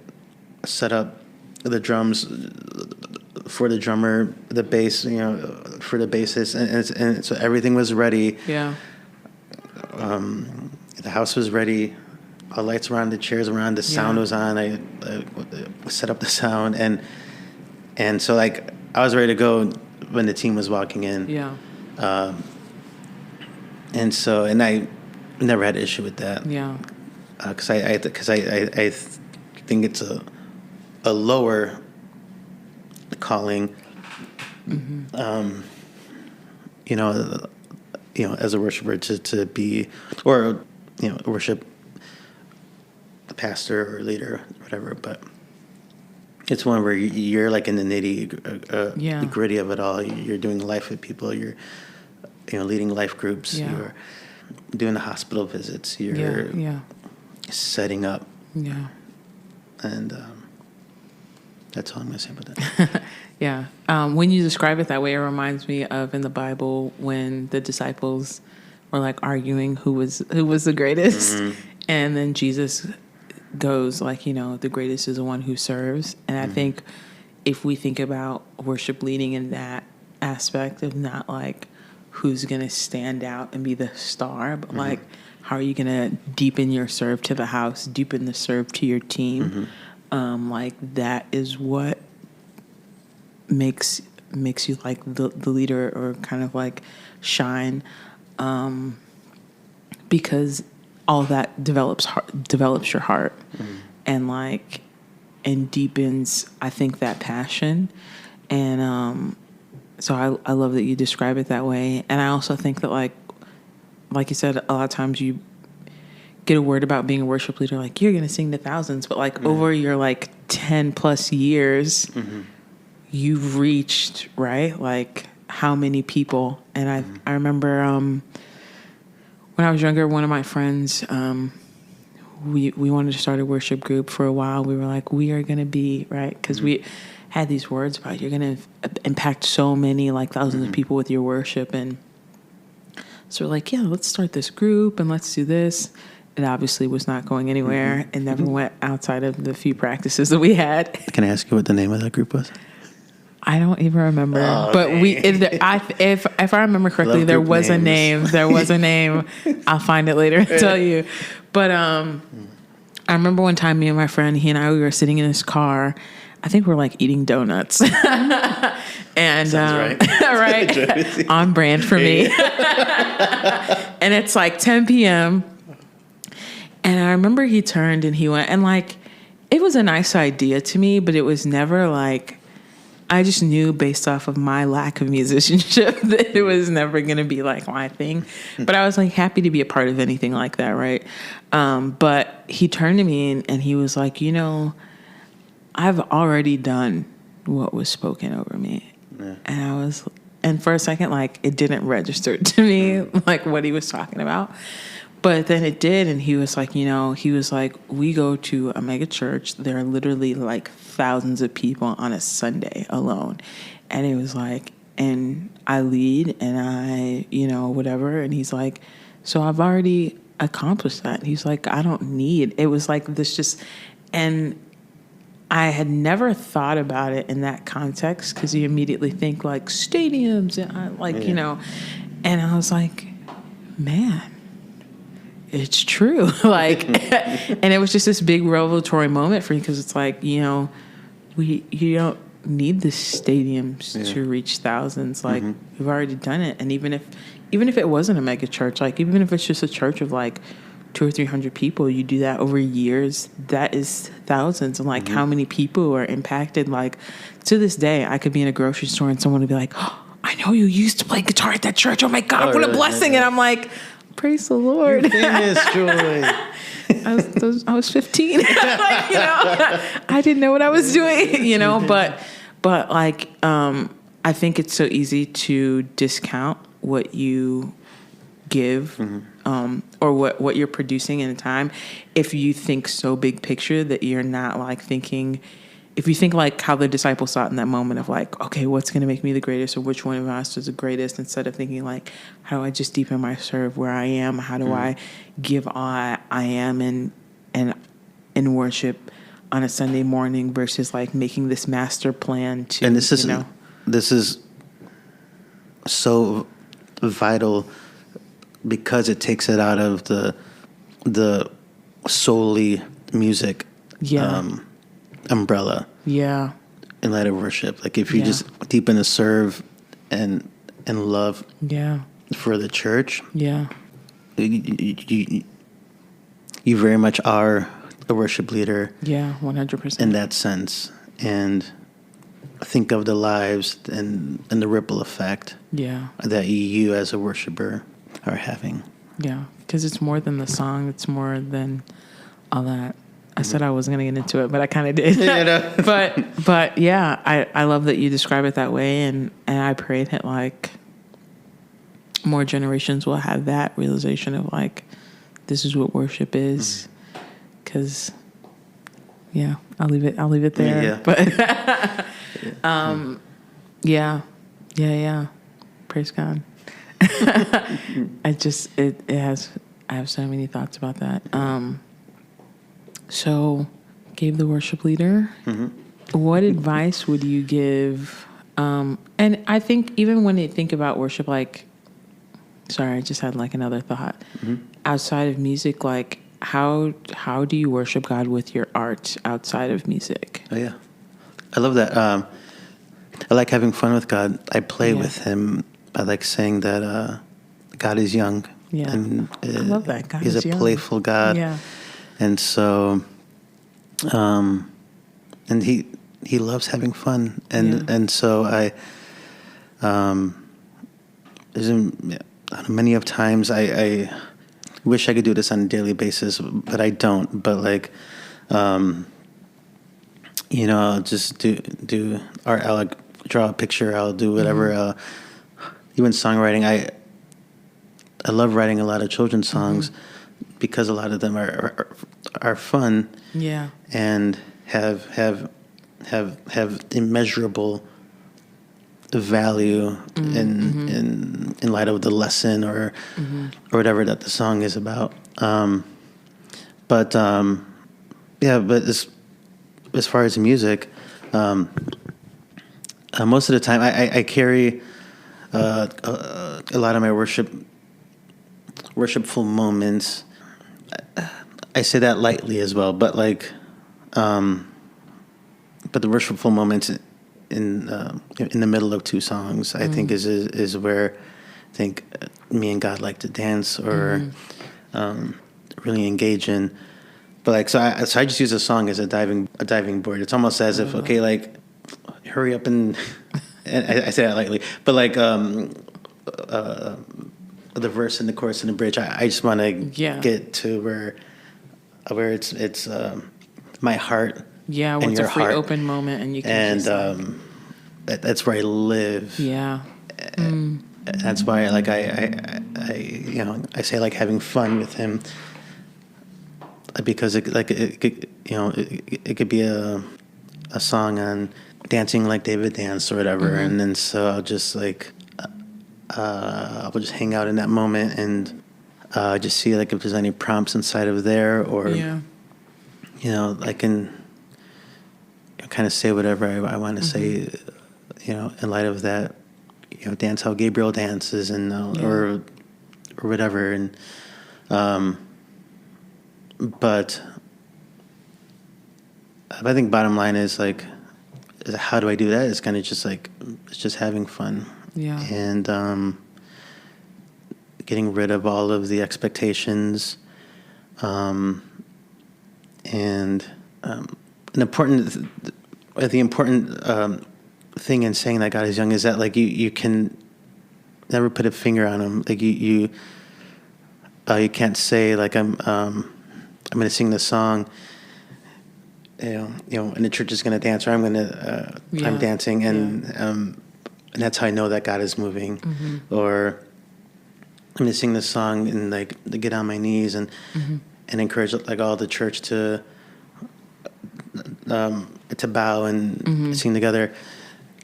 Speaker 2: set up the drums for the drummer, the bass, for the bassist, and so everything was ready.
Speaker 1: Yeah.
Speaker 2: The house was ready. All lights were on, the chairs were on, the sound was on. I set up the sound, and so like I was ready to go when the team was walking in.
Speaker 1: Yeah.
Speaker 2: And I never had an issue with that.
Speaker 1: Yeah.
Speaker 2: Because I think it's a lower calling. As a worshiper to be, or worship pastor or leader or whatever, but it's one where you're like in the nitty gritty of it all. You're doing life with people. You're leading life groups.
Speaker 1: Yeah.
Speaker 2: You're doing the hospital visits. You're setting up.
Speaker 1: Yeah.
Speaker 2: And that's all I'm going to say about that.
Speaker 1: Yeah. When you describe it that way, it reminds me of in the Bible when the disciples were like arguing who was the greatest. And then Jesus goes like, the greatest is the one who serves. And I think if we think about worship leading in that aspect of not like who's going to stand out and be the star, but like how are you going to deepen your serve to the house, deepen the serve to your team? Like that is what makes you like the leader, or kind of like shine, because all that develops your heart, and deepens, I think, that passion. And so I love that you describe it that way. And I also think that like you said, a lot of times you get a word about being a worship leader, like you're going to sing to thousands, but like over your like 10 plus years, you've reached, right? Like how many people? And I remember when I was younger, one of my friends, we wanted to start a worship group for a while. We were like, we are going to be, right? Because we had these words about you're going to impact so many, like thousands of people with your worship. And so we're like, yeah, let's start this group and let's do this. It obviously was not going anywhere and never went outside of the few practices that we had.
Speaker 2: Can I ask you what the name of that group was?
Speaker 1: I don't even remember, but if I remember correctly, there was a name. There was a name. I'll find it later and tell you. But I remember one time, me and my friend, we were sitting in his car. I think we're like eating donuts, and
Speaker 2: right.
Speaker 1: right on brand for me. And it's like 10 p.m. And I remember he turned and he went, and like it was a nice idea to me, but it was never like. I just knew based off of my lack of musicianship that it was never going to be like my thing. But I was like happy to be a part of anything like that, right? But he turned to me and he was like, I've already done what was spoken over me. Yeah. And for a second, like it didn't register to me, like what he was talking about. But then it did, and he was like, we go to a mega church. There are literally like thousands of people on a Sunday alone. And it was like, and I lead and I, whatever. And he's like, so I've already accomplished that. And he's like, I don't need, it was like this just, and I had never thought about it in that context because you immediately think like stadiums and and I was like, man, it's true. Like, and it was just this big revelatory moment for me because it's like, you don't need the stadiums to reach thousands. Like, we've already done it. And even if it wasn't a mega church, like even if it's just a church of like 200 or 300 people, you do that over years, that is thousands. And like how many people are impacted. Like to this day, I could be in a grocery store and someone would be like, oh, I know you used to play guitar at that church. Oh my God, what really? A blessing. And I'm like, praise the Lord.
Speaker 2: You're famous, Joy.
Speaker 1: I was 15. Like, I didn't know what I was doing, but like, I think it's so easy to discount what you give, or what you're producing in a time. If you think so big picture that you're not like thinking, if you think like how the disciples thought in that moment of like, okay, what's going to make me the greatest, or which one of us is the greatest, instead of thinking like, how do I just deepen my serve where I am? How do I give all I am in worship on a Sunday morning versus like making this master plan to,
Speaker 2: and this is so vital because it takes it out of the solely music umbrella in light of worship. Like if you just deepen the serve and love for the church, you very much are a worship leader,
Speaker 1: 100%
Speaker 2: in that sense. And think of the lives and the ripple effect that you as a worshiper are having.
Speaker 1: Because it's more than the song, it's more than all that. I said I wasn't going to get into it, but I kind of did. But yeah, I love that you describe it that way, and I pray that like more generations will have that realization of like, this is what worship is. Because I'll leave it there. But praise God. I have so many thoughts about that. So, Gabe, the worship leader, what advice would you give? And I think even when they think about worship, like, sorry, I just had like another thought. Outside of music, like, how do you worship God with your art outside of music?
Speaker 2: Oh yeah, I love that. I like having fun with God. I play with Him. I like saying that God is young.
Speaker 1: Yeah,
Speaker 2: and
Speaker 1: I love that. God
Speaker 2: He's
Speaker 1: is
Speaker 2: a
Speaker 1: young.
Speaker 2: playful God.
Speaker 1: Yeah.
Speaker 2: And so, and he loves having fun, and so many of times I wish I could do this on a daily basis, but I don't. But like, I'll just do art. I'll like draw a picture. I'll do whatever. Even songwriting. I love writing a lot of children's songs. Because a lot of them are fun, and have immeasurable value in light of the lesson or whatever that the song is about. But as far as music, most of the time I carry a lot of my worshipful moments. I say that lightly as well, but like, but the worshipful moments in the middle of two songs, I think is where I think me and God like to dance or really engage in. But like, so I just use a song as a diving board. It's almost as if, okay, like, hurry up and I say that lightly, but like the verse and the chorus and the bridge, I just want to get to where it's my heart.
Speaker 1: Yeah, well, it's a free open moment, and you can.
Speaker 2: And that's where I live.
Speaker 1: Yeah.
Speaker 2: And that's why, like, I say like having fun with Him, because it could be a song on dancing like David danced or whatever. And then so I'll just like, I'll just hang out in that moment and just see like if there's any prompts inside of there, or, you know, I can kind of say whatever I want to say, you know, in light of that, you know, dance how Gabriel dances and, or whatever. And, but I think bottom line is like, how do I do that? It's kind of just like, it's just having fun.
Speaker 1: Yeah.
Speaker 2: And getting rid of all of the expectations. And the important thing in saying that God is young is that like you can never put a finger on him. Like you can't say like I'm going to sing this song. You know, and the church is going to dance, or I'm dancing, and that's how I know that God is moving. Or I'm going to sing this song and like to get on my knees and encourage like all the church to bow and sing together,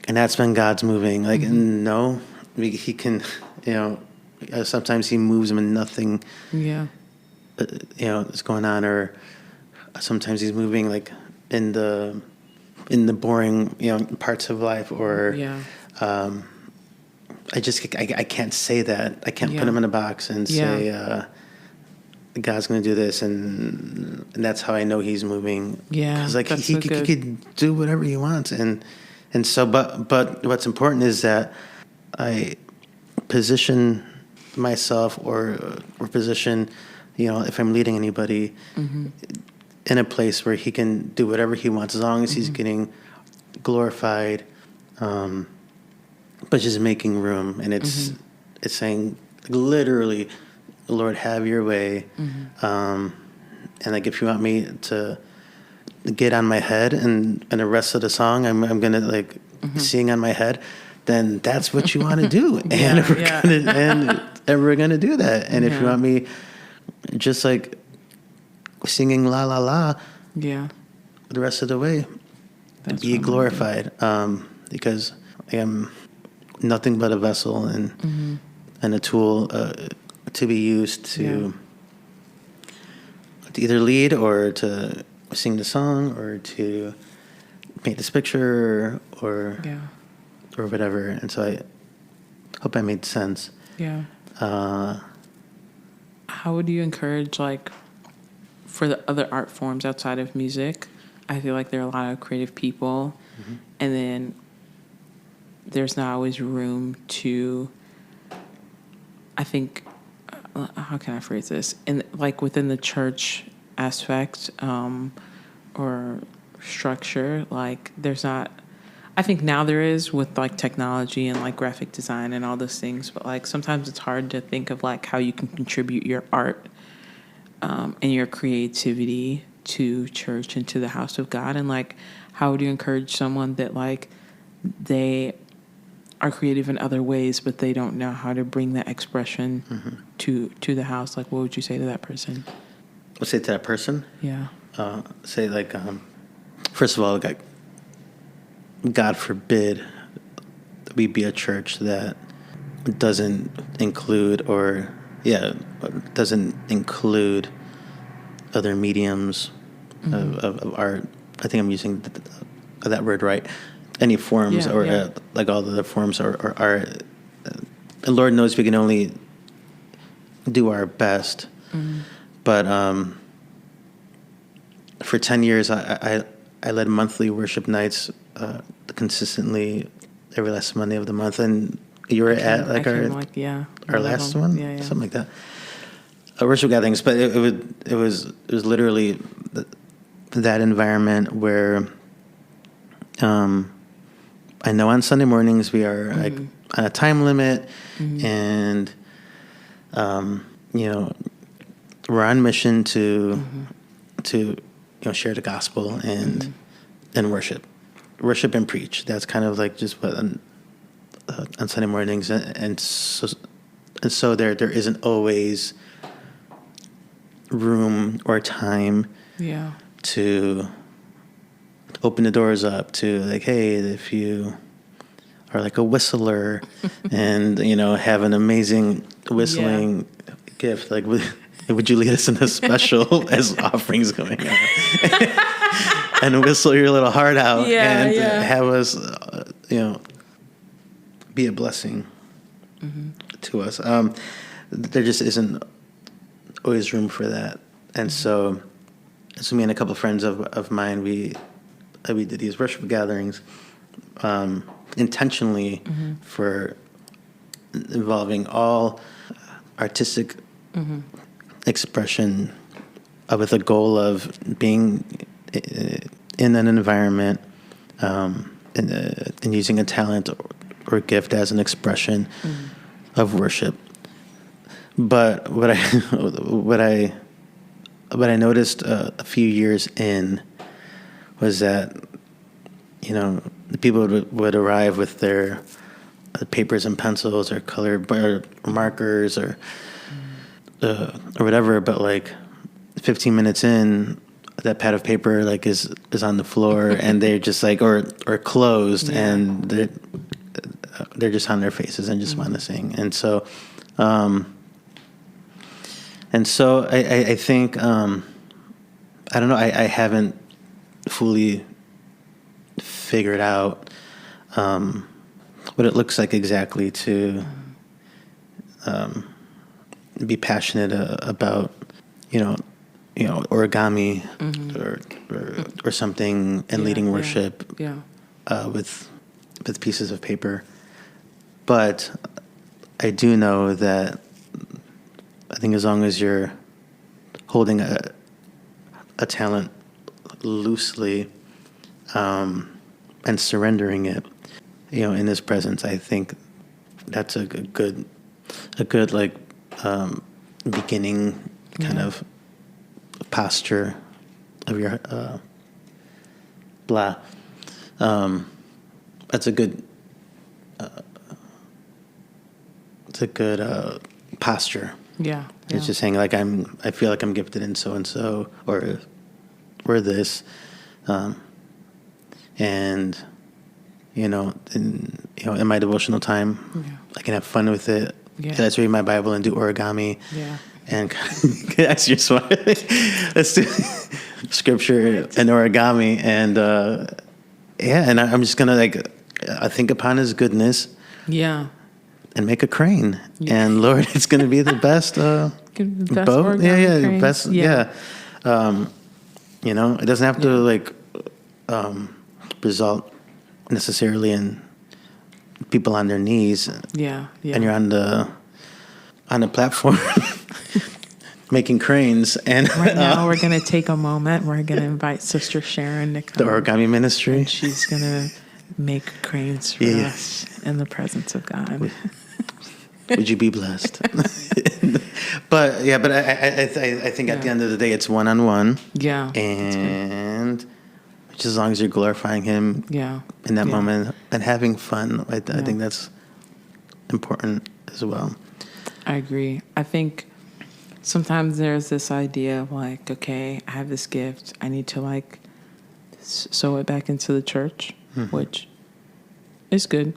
Speaker 2: and that's when God's moving. Like no, he can, you know, sometimes he moves them and nothing, you know, is going on, or sometimes he's moving like in the boring, you know, parts of life, or I can't say that. I can't put him in a box and say God's going to do this, and that's how I know he's moving. Because like he could do whatever he wants, and so but what's important is that I position myself or position, you know, if I'm leading anybody in a place where he can do whatever he wants, as long as he's getting glorified, but just making room. And it's saying literally, Lord, have your way. And like, if you want me to get on my head and the rest of the song, I'm going to like sing on my head, then that's what you want to do. And we're going to do that. And if you want me just like singing la la la, the rest of the way, be glorified, because I am nothing but a vessel and a tool to be used to either lead or to sing the song or to paint this picture or whatever. And so I hope I made sense.
Speaker 1: How would you encourage, like, for the other art forms outside of music? I feel like there are a lot of creative people, and then there's not always room to, I think, how can I phrase this? In like within the church aspect or structure, like there's not, I think now there is with like technology and like graphic design and all those things, but like sometimes it's hard to think of like how you can contribute your art and your creativity to church and to the house of God. And like, how would you encourage someone that like they are creative in other ways, but they don't know how to bring that expression to the house? Like, what would you say to that person?
Speaker 2: I'll say to that person?
Speaker 1: Yeah.
Speaker 2: Say like, first of all, like, God forbid we be a church that doesn't include other mediums of art. I think I'm using that word right. Any forms like all the other forms or art. And Lord knows we can only do our best. But for 10 years, I led monthly worship nights consistently every last Monday of the month. And you were at like our last one, something like that. Worship gatherings, but it was literally that environment where I know on Sunday mornings we are like on a time limit, and you know, we're on mission to you know, share the gospel and worship and preach. That's kind of like just what on Sunday mornings, and so there isn't always room or time to open the doors up to like, hey, if you are like a whistler and, have an amazing whistling gift, like, would you lead us in a special as offerings going on? And whistle your little heart out and have us, be a blessing to us. There just isn't always room for that. And so me and a couple of friends of mine, we did these worship gatherings intentionally for involving all artistic expression with a goal of being in an environment and using a talent or gift as an expression of worship. But what I noticed a few years in was that the people would arrive with their papers and pencils or colored or markers or whatever, but like 15 minutes in, that pad of paper like is on the floor and they're just like or closed and they're just on their faces and just want to sing. And so I think I don't know, I haven't fully figured out what it looks like exactly to be passionate about origami or something and leading worship with pieces of paper. But I do know that I think as long as you're holding a talent loosely and surrendering it, in His presence, I think that's a good like beginning kind of posture of your that's a good posture. Yeah. It's just saying like I feel like I'm gifted in so and so or this, and in my devotional time, I can have fun with it. Yeah. Let's read my Bible and do origami. Yeah. And as you're smiling, let's do scripture and origami, and and I'm just gonna I think upon His goodness. Yeah. And make a crane, and Lord, it's gonna be the best. Best boat. Crane. Best. Yeah. It doesn't have to result necessarily in people on their knees. Yeah. And you're on the platform making cranes. And
Speaker 1: right now we're going to take a moment. We're going to invite Sister Sharon to come.
Speaker 2: The origami ministry.
Speaker 1: And she's going to make cranes for us in the presence of God.
Speaker 2: Would you be blessed? But I think at the end of the day, it's one-on-one. Yeah. And just as long as you're glorifying Him in that moment and having fun, I think that's important as well.
Speaker 1: I agree. I think sometimes there's this idea of okay, I have this gift. I need to sow it back into the church, which is good.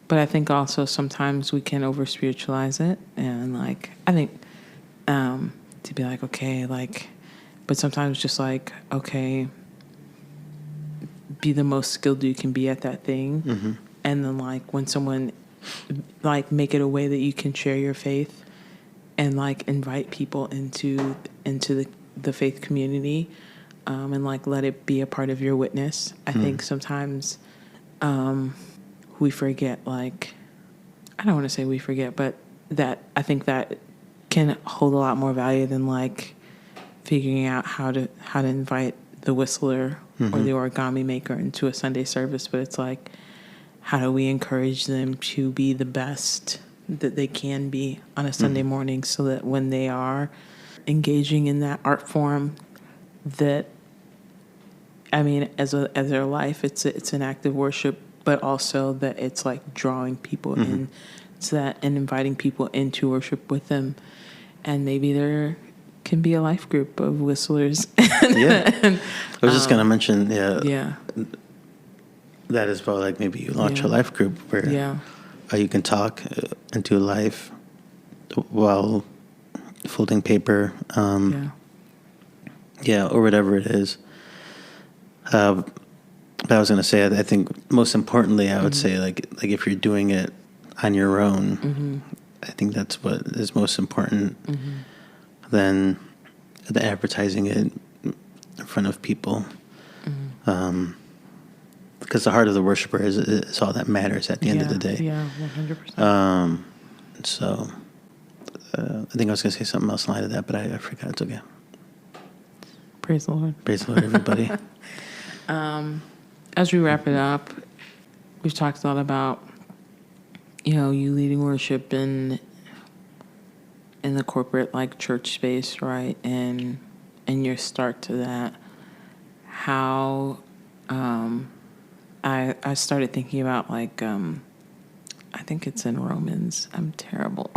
Speaker 1: But I think also sometimes we can over spiritualize it, and I think to be okay, but sometimes just okay, be the most skilled you can be at that thing, and then when someone make it a way that you can share your faith, and invite people into the faith community, and let it be a part of your witness. I think sometimes. We forget, I don't want to say we forget, but that I think that can hold a lot more value than figuring out how to invite the whistler or the origami maker into a Sunday service. But it's how do we encourage them to be the best that they can be on a Sunday morning, so that when they are engaging in that art form, that as their life, it's an act of worship, but also that it's drawing people in to that and inviting people into worship with them. And maybe they're can be a life group of whistlers.
Speaker 2: Yeah. I was just going to mention,
Speaker 1: Yeah.
Speaker 2: that as well. Like maybe you launch a life group where you can talk and do life while folding paper. Or whatever it is. But I was going to say, I think most importantly, I would say like if you're doing it on your own, I think that's what is most important than the advertising it in front of people. Because the heart of the worshiper is all that matters at the end of the day.
Speaker 1: Yeah, 100%.
Speaker 2: So I think I was going to say something else in light of that, but I forgot. It's okay.
Speaker 1: Praise the Lord.
Speaker 2: Praise the Lord, everybody.
Speaker 1: As we wrap it up, we've talked a lot about, you leading worship in the corporate like church space, right? And your start to that. How I started thinking about like I think it's in Romans. I'm terrible.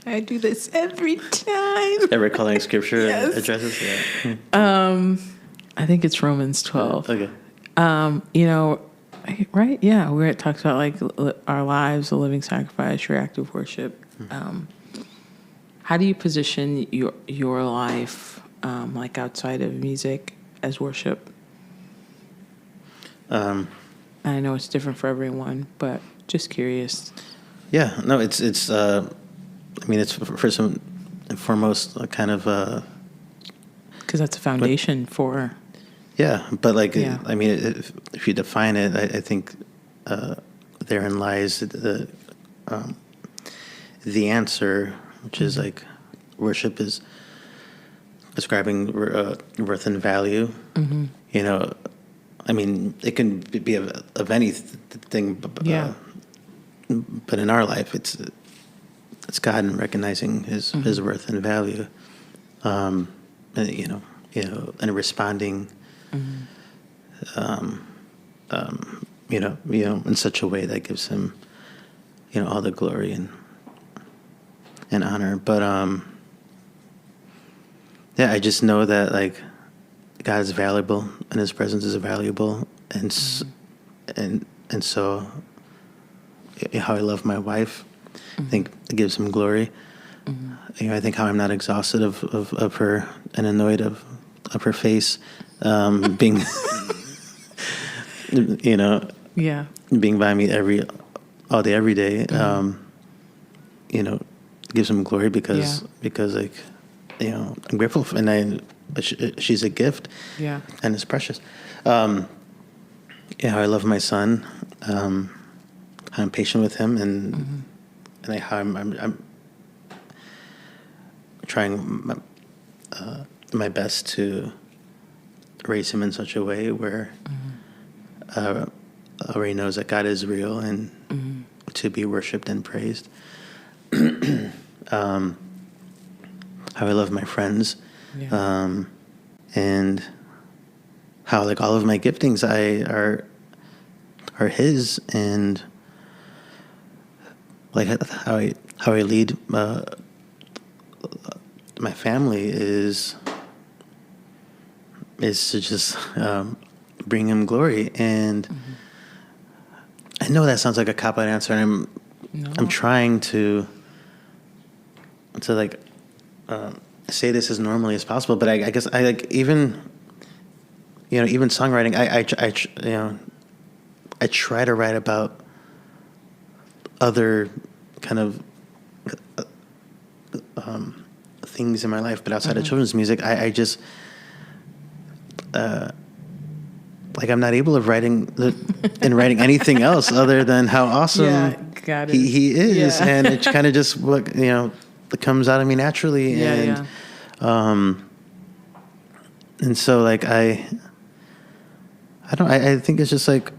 Speaker 1: I do this every time.
Speaker 2: Ever calling scripture addresses? Yeah.
Speaker 1: I think it's Romans 12.
Speaker 2: Okay.
Speaker 1: Right? Yeah, where it talks about like our lives, a living sacrifice, your active worship. How do you position your life, like outside of music, as worship? I know it's different for everyone, but just curious.
Speaker 2: Yeah, no, it's it's first and foremost kind of
Speaker 1: because that's a foundation for.
Speaker 2: Yeah, but I mean, if you define it, I think therein lies the answer, which is like worship is ascribing worth and value. I mean, it can be of anything, but in our life, it's God and recognizing His worth and value, and responding. In such a way that gives Him, all the glory and honor. But I just know that like God is valuable and His presence is valuable, and so how I love my wife, I think it gives Him glory. I think how I'm not exhausted of her and annoyed of her face. Being, being by me all day, every day, gives Him glory because like, I'm grateful for, and she's a gift, and it's precious. How I love my son, how I'm patient with him, and how I'm trying my best to raise him in such a way where already knows that God is real and to be worshipped and praised. How I love my friends, and how like all of my giftings are His, and like how I lead my family is to just bring Him glory. And I know that sounds like a cop-out answer, and I'm trying to like say this as normally as possible, but I guess I like even songwriting. I try to write about other kind of things in my life, but outside of children's music, I just like I'm not able of writing anything else other than how awesome he is, and it's kind of just what that comes out of me naturally, and so like I think it's just like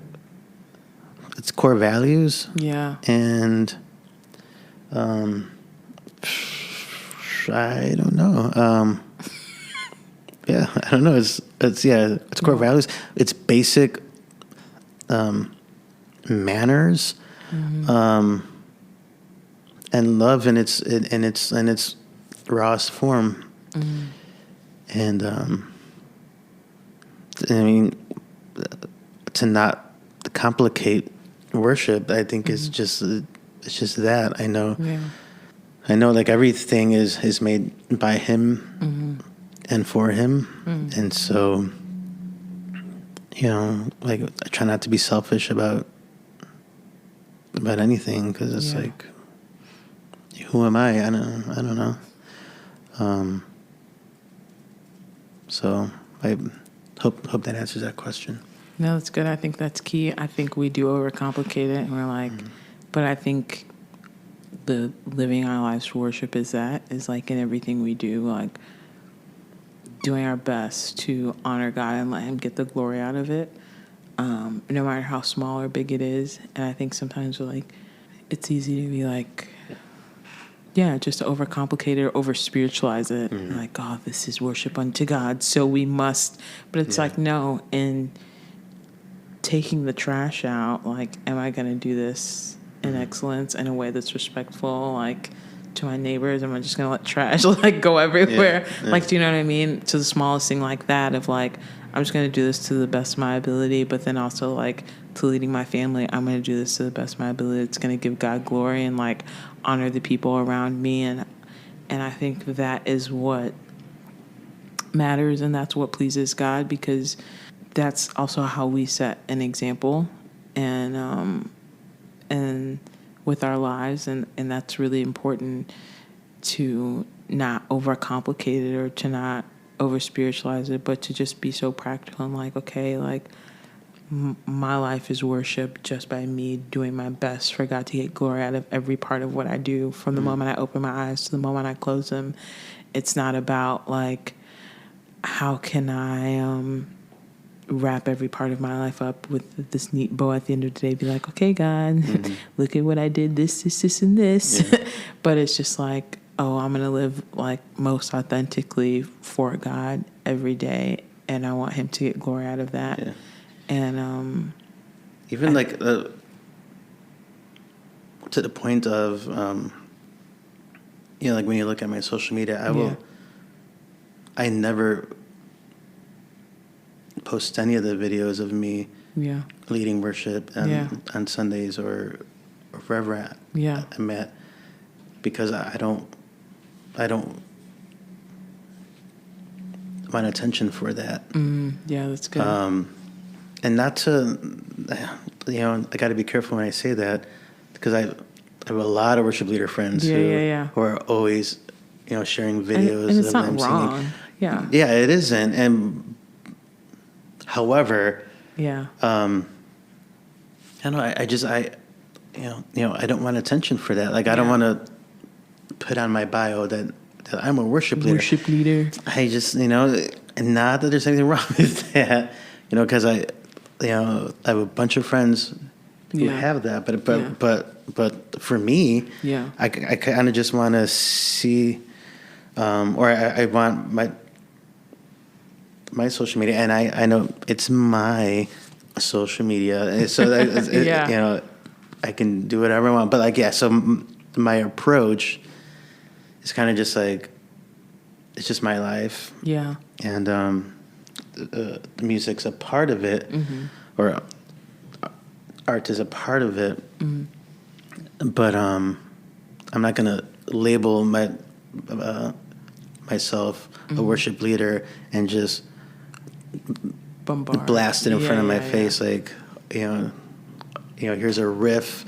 Speaker 2: it's core values, and I don't know. I don't know. It's core values. It's basic manners, and love in its rawest form. And I mean, to not complicate worship, I think it's just that. I know like everything is made by him and for him. And so, like I try not to be selfish about anything, because it's like, who am I? I don't know. So I hope that answers that question.
Speaker 1: No, that's good. I think that's key. I think we do overcomplicate it, and we're like, but I think the living our lives for worship is like in everything we do, like doing our best to honor God and let him get the glory out of it, no matter how small or big it is. And I think sometimes we're like, it's easy to be like, just to overcomplicate it or over spiritualize it. Like, oh, this is worship unto God, so we must. But it's like, no. And taking the trash out, like, am I going to do this in excellence in a way that's respectful, like to my neighbors? Am I just going to let trash like go everywhere? Like, do you know what I mean? To the smallest thing like that, of like, I'm just going to do this to the best of my ability, but then also like to leading my family, I'm going to do this to the best of my ability. It's going to give God glory and like honor the people around me. And I think that is what matters, and that's what pleases God, because that's also how we set an example and with our lives, and that's really important, to not overcomplicate it or to not over spiritualize it, but to just be so practical and like, okay, like my life is worship just by me doing my best for God to get glory out of every part of what I do, from the moment I open my eyes to the moment I close them. It's not about like, how can I wrap every part of my life up with this neat bow at the end of the day, be like, okay, God, look at what I did, this, and this. But it's just like, oh, I'm going to live like most authentically for God every day, and I want him to get glory out of that. And
Speaker 2: even like to the point of like when you look at my social media, I never post any of the videos of me leading worship on Sundays or wherever I'm at, because I don't want attention for that.
Speaker 1: That's good.
Speaker 2: And not to, I got to be careful when I say that, because I have a lot of worship leader friends who are always, sharing videos
Speaker 1: and it's
Speaker 2: of
Speaker 1: not
Speaker 2: them
Speaker 1: wrong.
Speaker 2: singing.
Speaker 1: Yeah,
Speaker 2: it isn't. And however, I don't know. I don't want attention for that. Like, I don't want to put on my bio that I'm a worship leader. I just, and not that there's anything wrong with that, because I have a bunch of friends who have that, but for me, I kind of just want to see, or I want my social media, and I know it's my social media, so that I can do whatever I want. But like, so my approach is kind of just like, it's just my life, and the music's a part of it, or art is a part of it, but I'm not gonna label myself a worship leader and just blast it in front of my face, like, here's a riff,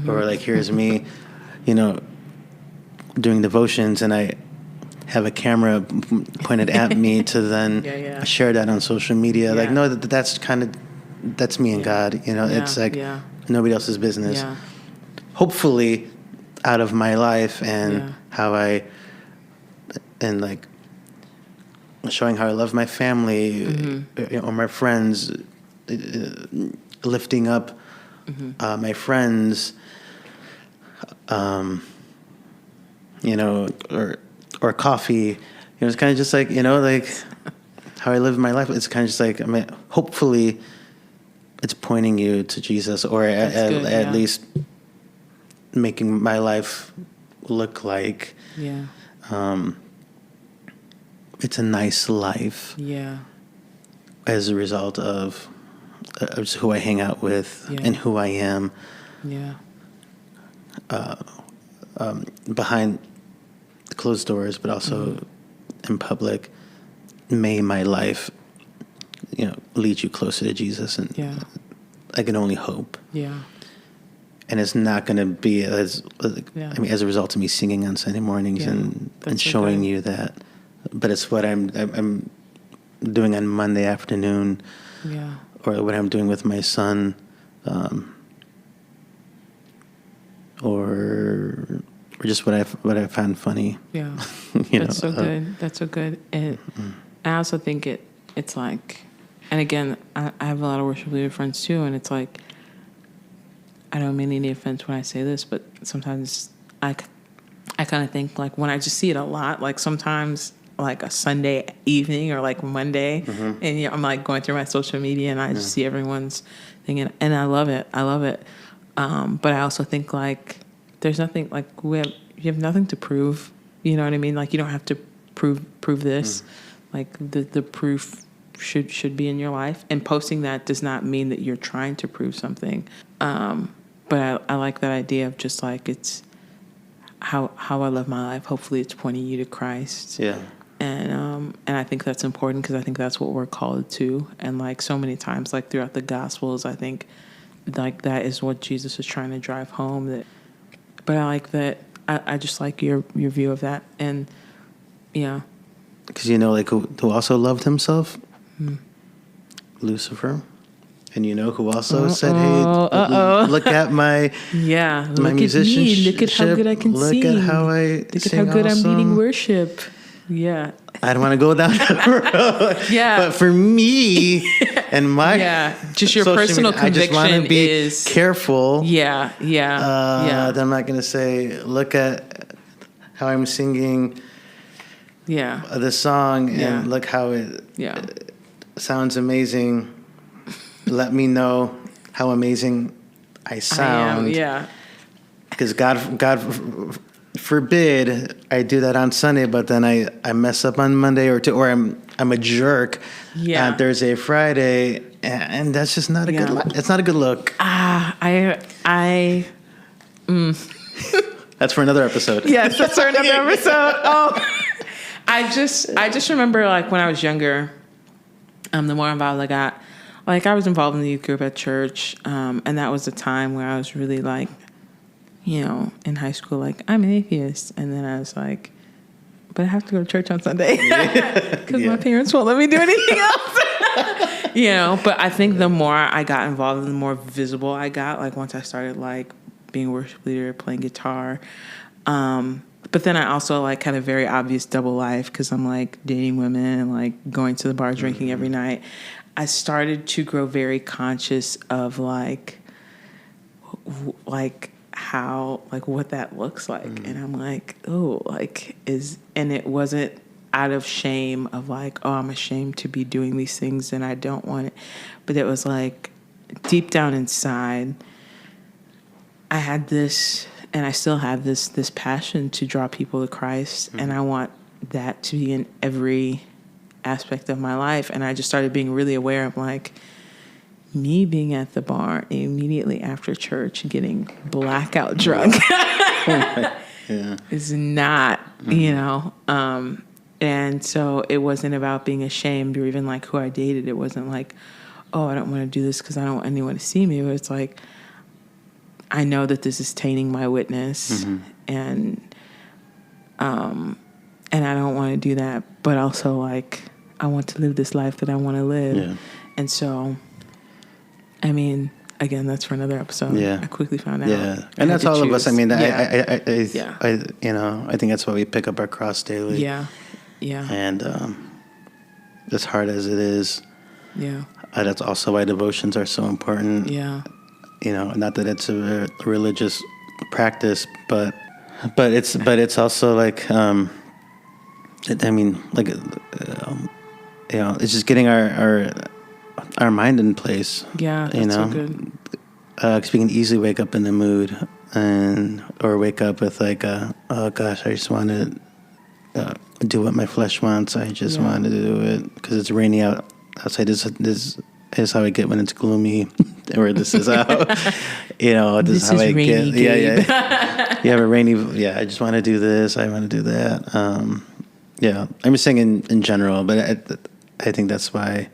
Speaker 2: or like, here's me, doing devotions, and I have a camera pointed at me to then share that on social media. Like, no, that's me and God. It's like nobody else's business. Hopefully, out of my life and how and like showing how I love my family, or my friends, lifting up my friends, or coffee, it's kind of just like, like how I live my life. It's kind of just like, hopefully it's pointing you to Jesus, or at least making my life look like, it's a nice life.
Speaker 1: Yeah.
Speaker 2: As a result of just who I hang out with and who I am.
Speaker 1: Yeah.
Speaker 2: Behind the closed doors, but also in public. May my life, lead you closer to Jesus, and I can only hope.
Speaker 1: Yeah.
Speaker 2: And it's not going to be as a result of me singing on Sunday mornings and showing you that, but it's what I'm doing on Monday afternoon, or what I'm doing with my son, or just what I found funny.
Speaker 1: Yeah, that's so good. That's so good. And I also think it's like, and again, I have a lot of worship leader friends too, and it's like, I don't mean any offense when I say this, but sometimes I kind of think, like, when I just see it a lot, like sometimes like a Sunday evening or like Monday, and I'm like going through my social media and I just see everyone's thing, and I love it. But I also think, like, there's nothing, like, you have nothing to prove. You know what I mean? Like, you don't have to prove this. Like, the proof should be in your life. And posting that does not mean that you're trying to prove something. But I like that idea of just, like, it's how I live my life. Hopefully it's pointing you to Christ.
Speaker 2: Yeah.
Speaker 1: And I think that's important, because I think that's what we're called to. And, like, so many times, like, throughout the Gospels, I think, like, that is what Jesus is trying to drive home. But I like that. I just like your view of that. And yeah,
Speaker 2: because like who also loved himself, Lucifer, and who also said, "Hey, look at my my musicianship.
Speaker 1: Look at how good I can sing.
Speaker 2: Look at how I'm
Speaker 1: leading worship." Yeah.
Speaker 2: I don't want to go down that road. Yeah. But for me and my
Speaker 1: just your personal
Speaker 2: media,
Speaker 1: conviction
Speaker 2: I just want to be
Speaker 1: is
Speaker 2: careful.
Speaker 1: Yeah.
Speaker 2: That I'm not going to say, look at how I'm singing the song and look how it sounds amazing. Let me know how amazing I sound. Because God forbid I do that on Sunday, but then I mess up on Monday or I'm a jerk on Thursday, Friday, and that's just not a good look. It's not a good look. That's for another episode.
Speaker 1: Yes, that's for another episode. Oh, I just remember, like, when I was younger, the more involved I got, like, I was involved in the youth group at church, and that was the time where I was really, like, in high school, like, I'm an atheist. And then I was like, but I have to go to church on Sunday because my parents won't let me do anything else. But I think the more I got involved, the more visible I got, like, once I started, like, being a worship leader, playing guitar. But then I also, like, had a very obvious double life because I'm, like, dating women and, like, going to the bar, drinking every night. I started to grow very conscious of, like how, like, what that looks like. And I'm like, oh, like, and it wasn't out of shame of, like, oh, I'm ashamed to be doing these things and I don't want it. But it was, like, deep down inside, I had this, and I still have this passion to draw people to Christ. And I want that to be in every aspect of my life. And I just started being really aware of, like, me being at the bar immediately after church getting blackout drunk is not, and so it wasn't about being ashamed or even, like, who I dated. It wasn't like, oh, I don't want to do this because I don't want anyone to see me. But it's like, I know that this is tainting my witness, and I don't want to do that. But also, like, I want to live this life that I want to live, and so. I mean, again, that's for another episode. Yeah. I quickly found out.
Speaker 2: Yeah. And that's all of us. I mean, I think that's why we pick up our cross daily.
Speaker 1: Yeah. Yeah.
Speaker 2: And as hard as it is, that's also why devotions are so important.
Speaker 1: Yeah.
Speaker 2: Not that it's a religious practice, but it's also like, it's just getting our mind in place.
Speaker 1: Yeah, that's so good.
Speaker 2: Because we can easily wake up in the mood or wake up with, like, oh gosh, I just want to do what my flesh wants. I just wanted to do it because it's rainy outside. This is how I get when it's gloomy, or this is how, this is how I get.
Speaker 1: Gabe.
Speaker 2: You have a rainy. Yeah, I just want to do this. I want to do that. I'm just saying in general, but I think that's why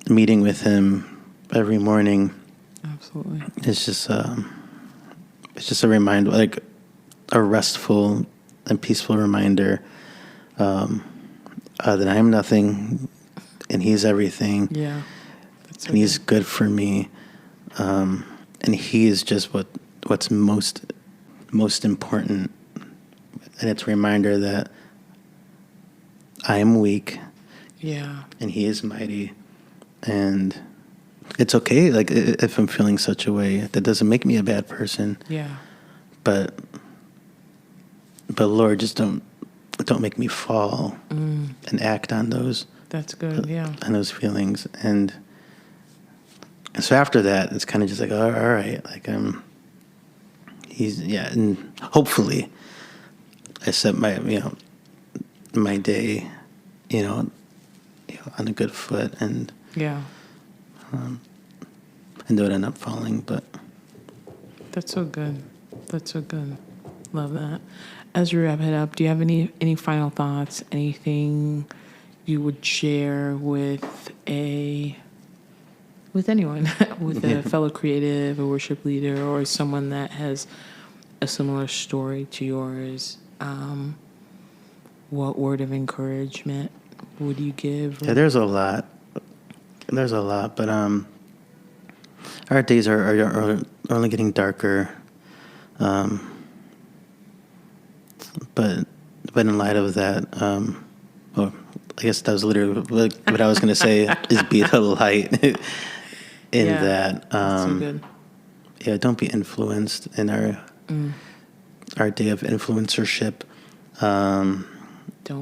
Speaker 2: meeting with him every morning.
Speaker 1: Absolutely.
Speaker 2: It's just a reminder, like a restful and peaceful reminder that I am nothing and he's everything.
Speaker 1: Yeah.
Speaker 2: And he's good for me. And he is just what's most important. And it's a reminder that I am weak.
Speaker 1: Yeah.
Speaker 2: And he is mighty. And it's okay, like, if I'm feeling such a way. That doesn't make me a bad person.
Speaker 1: Yeah.
Speaker 2: But Lord, just don't make me fall and act on those.
Speaker 1: That's good, yeah.
Speaker 2: On those feelings. And so after that, it's kind of just like, all right, like, and hopefully I set my, my day, on a good foot, and and don't end up falling, but
Speaker 1: that's so good. That's so good. Love that. As we wrap it up, do you have any final thoughts? Anything you would share with anyone, with a fellow creative, a worship leader, or someone that has a similar story to yours? What word of encouragement would you give?
Speaker 2: Yeah, there's a lot, but our days are only getting darker. But in light of that, I guess that was literally what I was going to say, is be the light in that.
Speaker 1: That's so good.
Speaker 2: Yeah, don't be influenced in our day of influencership.
Speaker 1: Don't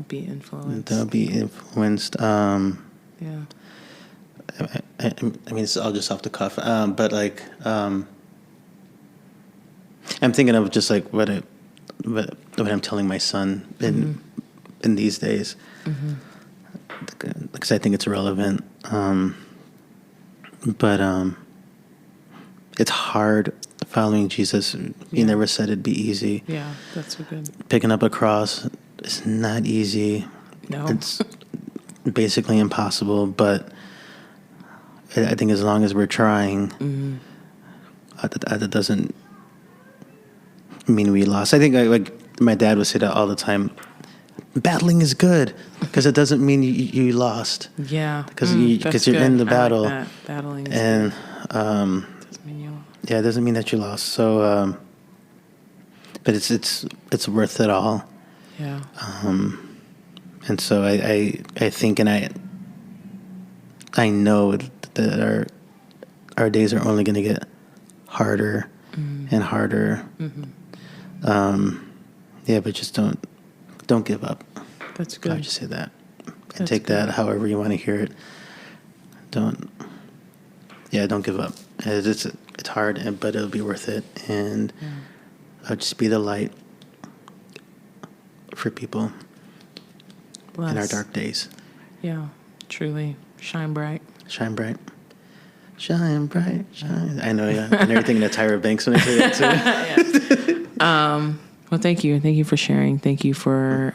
Speaker 1: be influenced.
Speaker 2: Don't be influenced.
Speaker 1: Yeah.
Speaker 2: I mean, it's all just off the cuff. But like, I'm thinking of just like what I'm telling my son in these days, because I think it's relevant. But it's hard following Jesus. He never said it'd be easy.
Speaker 1: Yeah, that's so good.
Speaker 2: Picking up a cross is not easy.
Speaker 1: No.
Speaker 2: It's basically impossible, but I think as long as we're trying, that doesn't mean we lost. I think like my dad would say that all the time. Battling is good because it doesn't mean you lost.
Speaker 1: Yeah,
Speaker 2: because you're in the battle.
Speaker 1: Like that. Battling is
Speaker 2: and
Speaker 1: doesn't mean you lost.
Speaker 2: Yeah, it doesn't mean that you lost. So, but it's worth it all.
Speaker 1: Yeah.
Speaker 2: And so I think, and I know that our days are only going to get harder and harder. Yeah, but just don't give up.
Speaker 1: That's good.
Speaker 2: I would just say that, and take that however you want to hear it. Don't give up. It's hard, but it'll be worth it, and I'll just be the light for people in our dark days.
Speaker 1: Yeah, truly. Shine bright.
Speaker 2: Shine bright. Shine bright. Shine. I know, yeah. And everything in the Tyra Banks when I say that too.
Speaker 1: Well, thank you. Thank you for sharing. Thank you for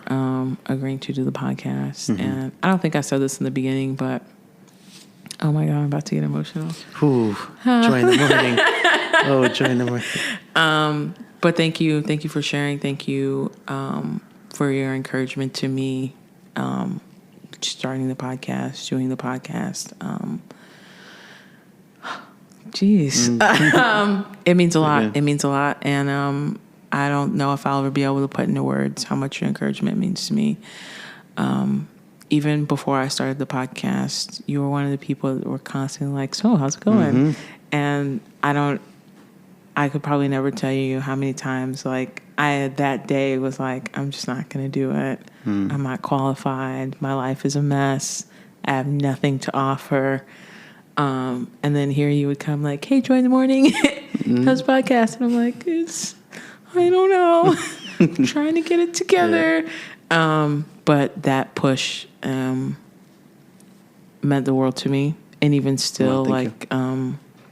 Speaker 1: agreeing to do the podcast. And I don't think I said this in the beginning, but oh my God, I'm about to get emotional.
Speaker 2: Ooh, joy in the morning. Oh, joy in the morning.
Speaker 1: But thank you. Thank you for sharing. Thank you for your encouragement to me, starting the podcast, doing the podcast. It means a lot.
Speaker 2: Okay.
Speaker 1: It means a lot. And I don't know if I'll ever be able to put into words how much your encouragement means to me. Even before I started the podcast, you were one of the people that were constantly like, so how's it going? And I could probably never tell you how many times like that day was like, I'm just not going to do it. I'm not qualified. My life is a mess. I have nothing to offer. And then here you would come like, hey, join the morning. How's the podcast? And I'm like, I don't know. I'm trying to get it together. But that push meant the world to me. And even still,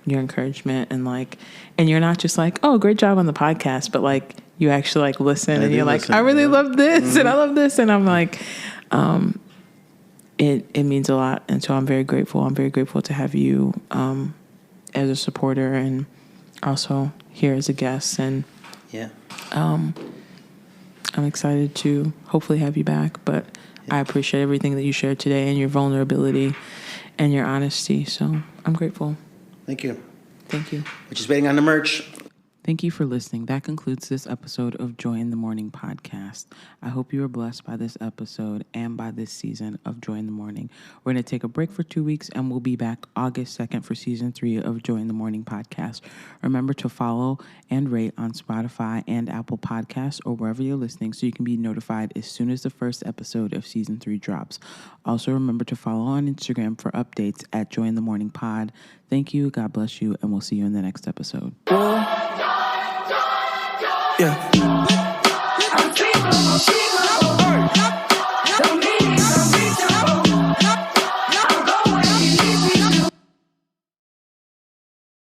Speaker 1: your encouragement and you're not just like, oh, great job on the podcast, but like you actually like listen and you're like, I really love this and I love this. And I'm like, it means a lot. And so I'm very grateful. I'm very grateful to have you as a supporter and also here as a guest. And I'm excited to hopefully have you back. But I appreciate everything that you shared today and your vulnerability and your honesty. So I'm grateful.
Speaker 2: Thank you.
Speaker 1: Thank you.
Speaker 2: We're just waiting on the merch.
Speaker 1: Thank you for listening. That concludes this episode of Joy in the Morning podcast. I hope you were blessed by this episode and by this season of Joy in the Morning. We're going to take a break for 2 weeks and we'll be back August 2nd for season 3 of Joy in the Morning podcast. Remember to follow and rate on Spotify and Apple Podcasts or wherever you're listening so you can be notified as soon as the first episode of season 3 drops. Also remember to follow on Instagram for updates at Joy in the Morning pod. Thank you. God bless you. And we'll see you in the next episode.
Speaker 3: Yeah.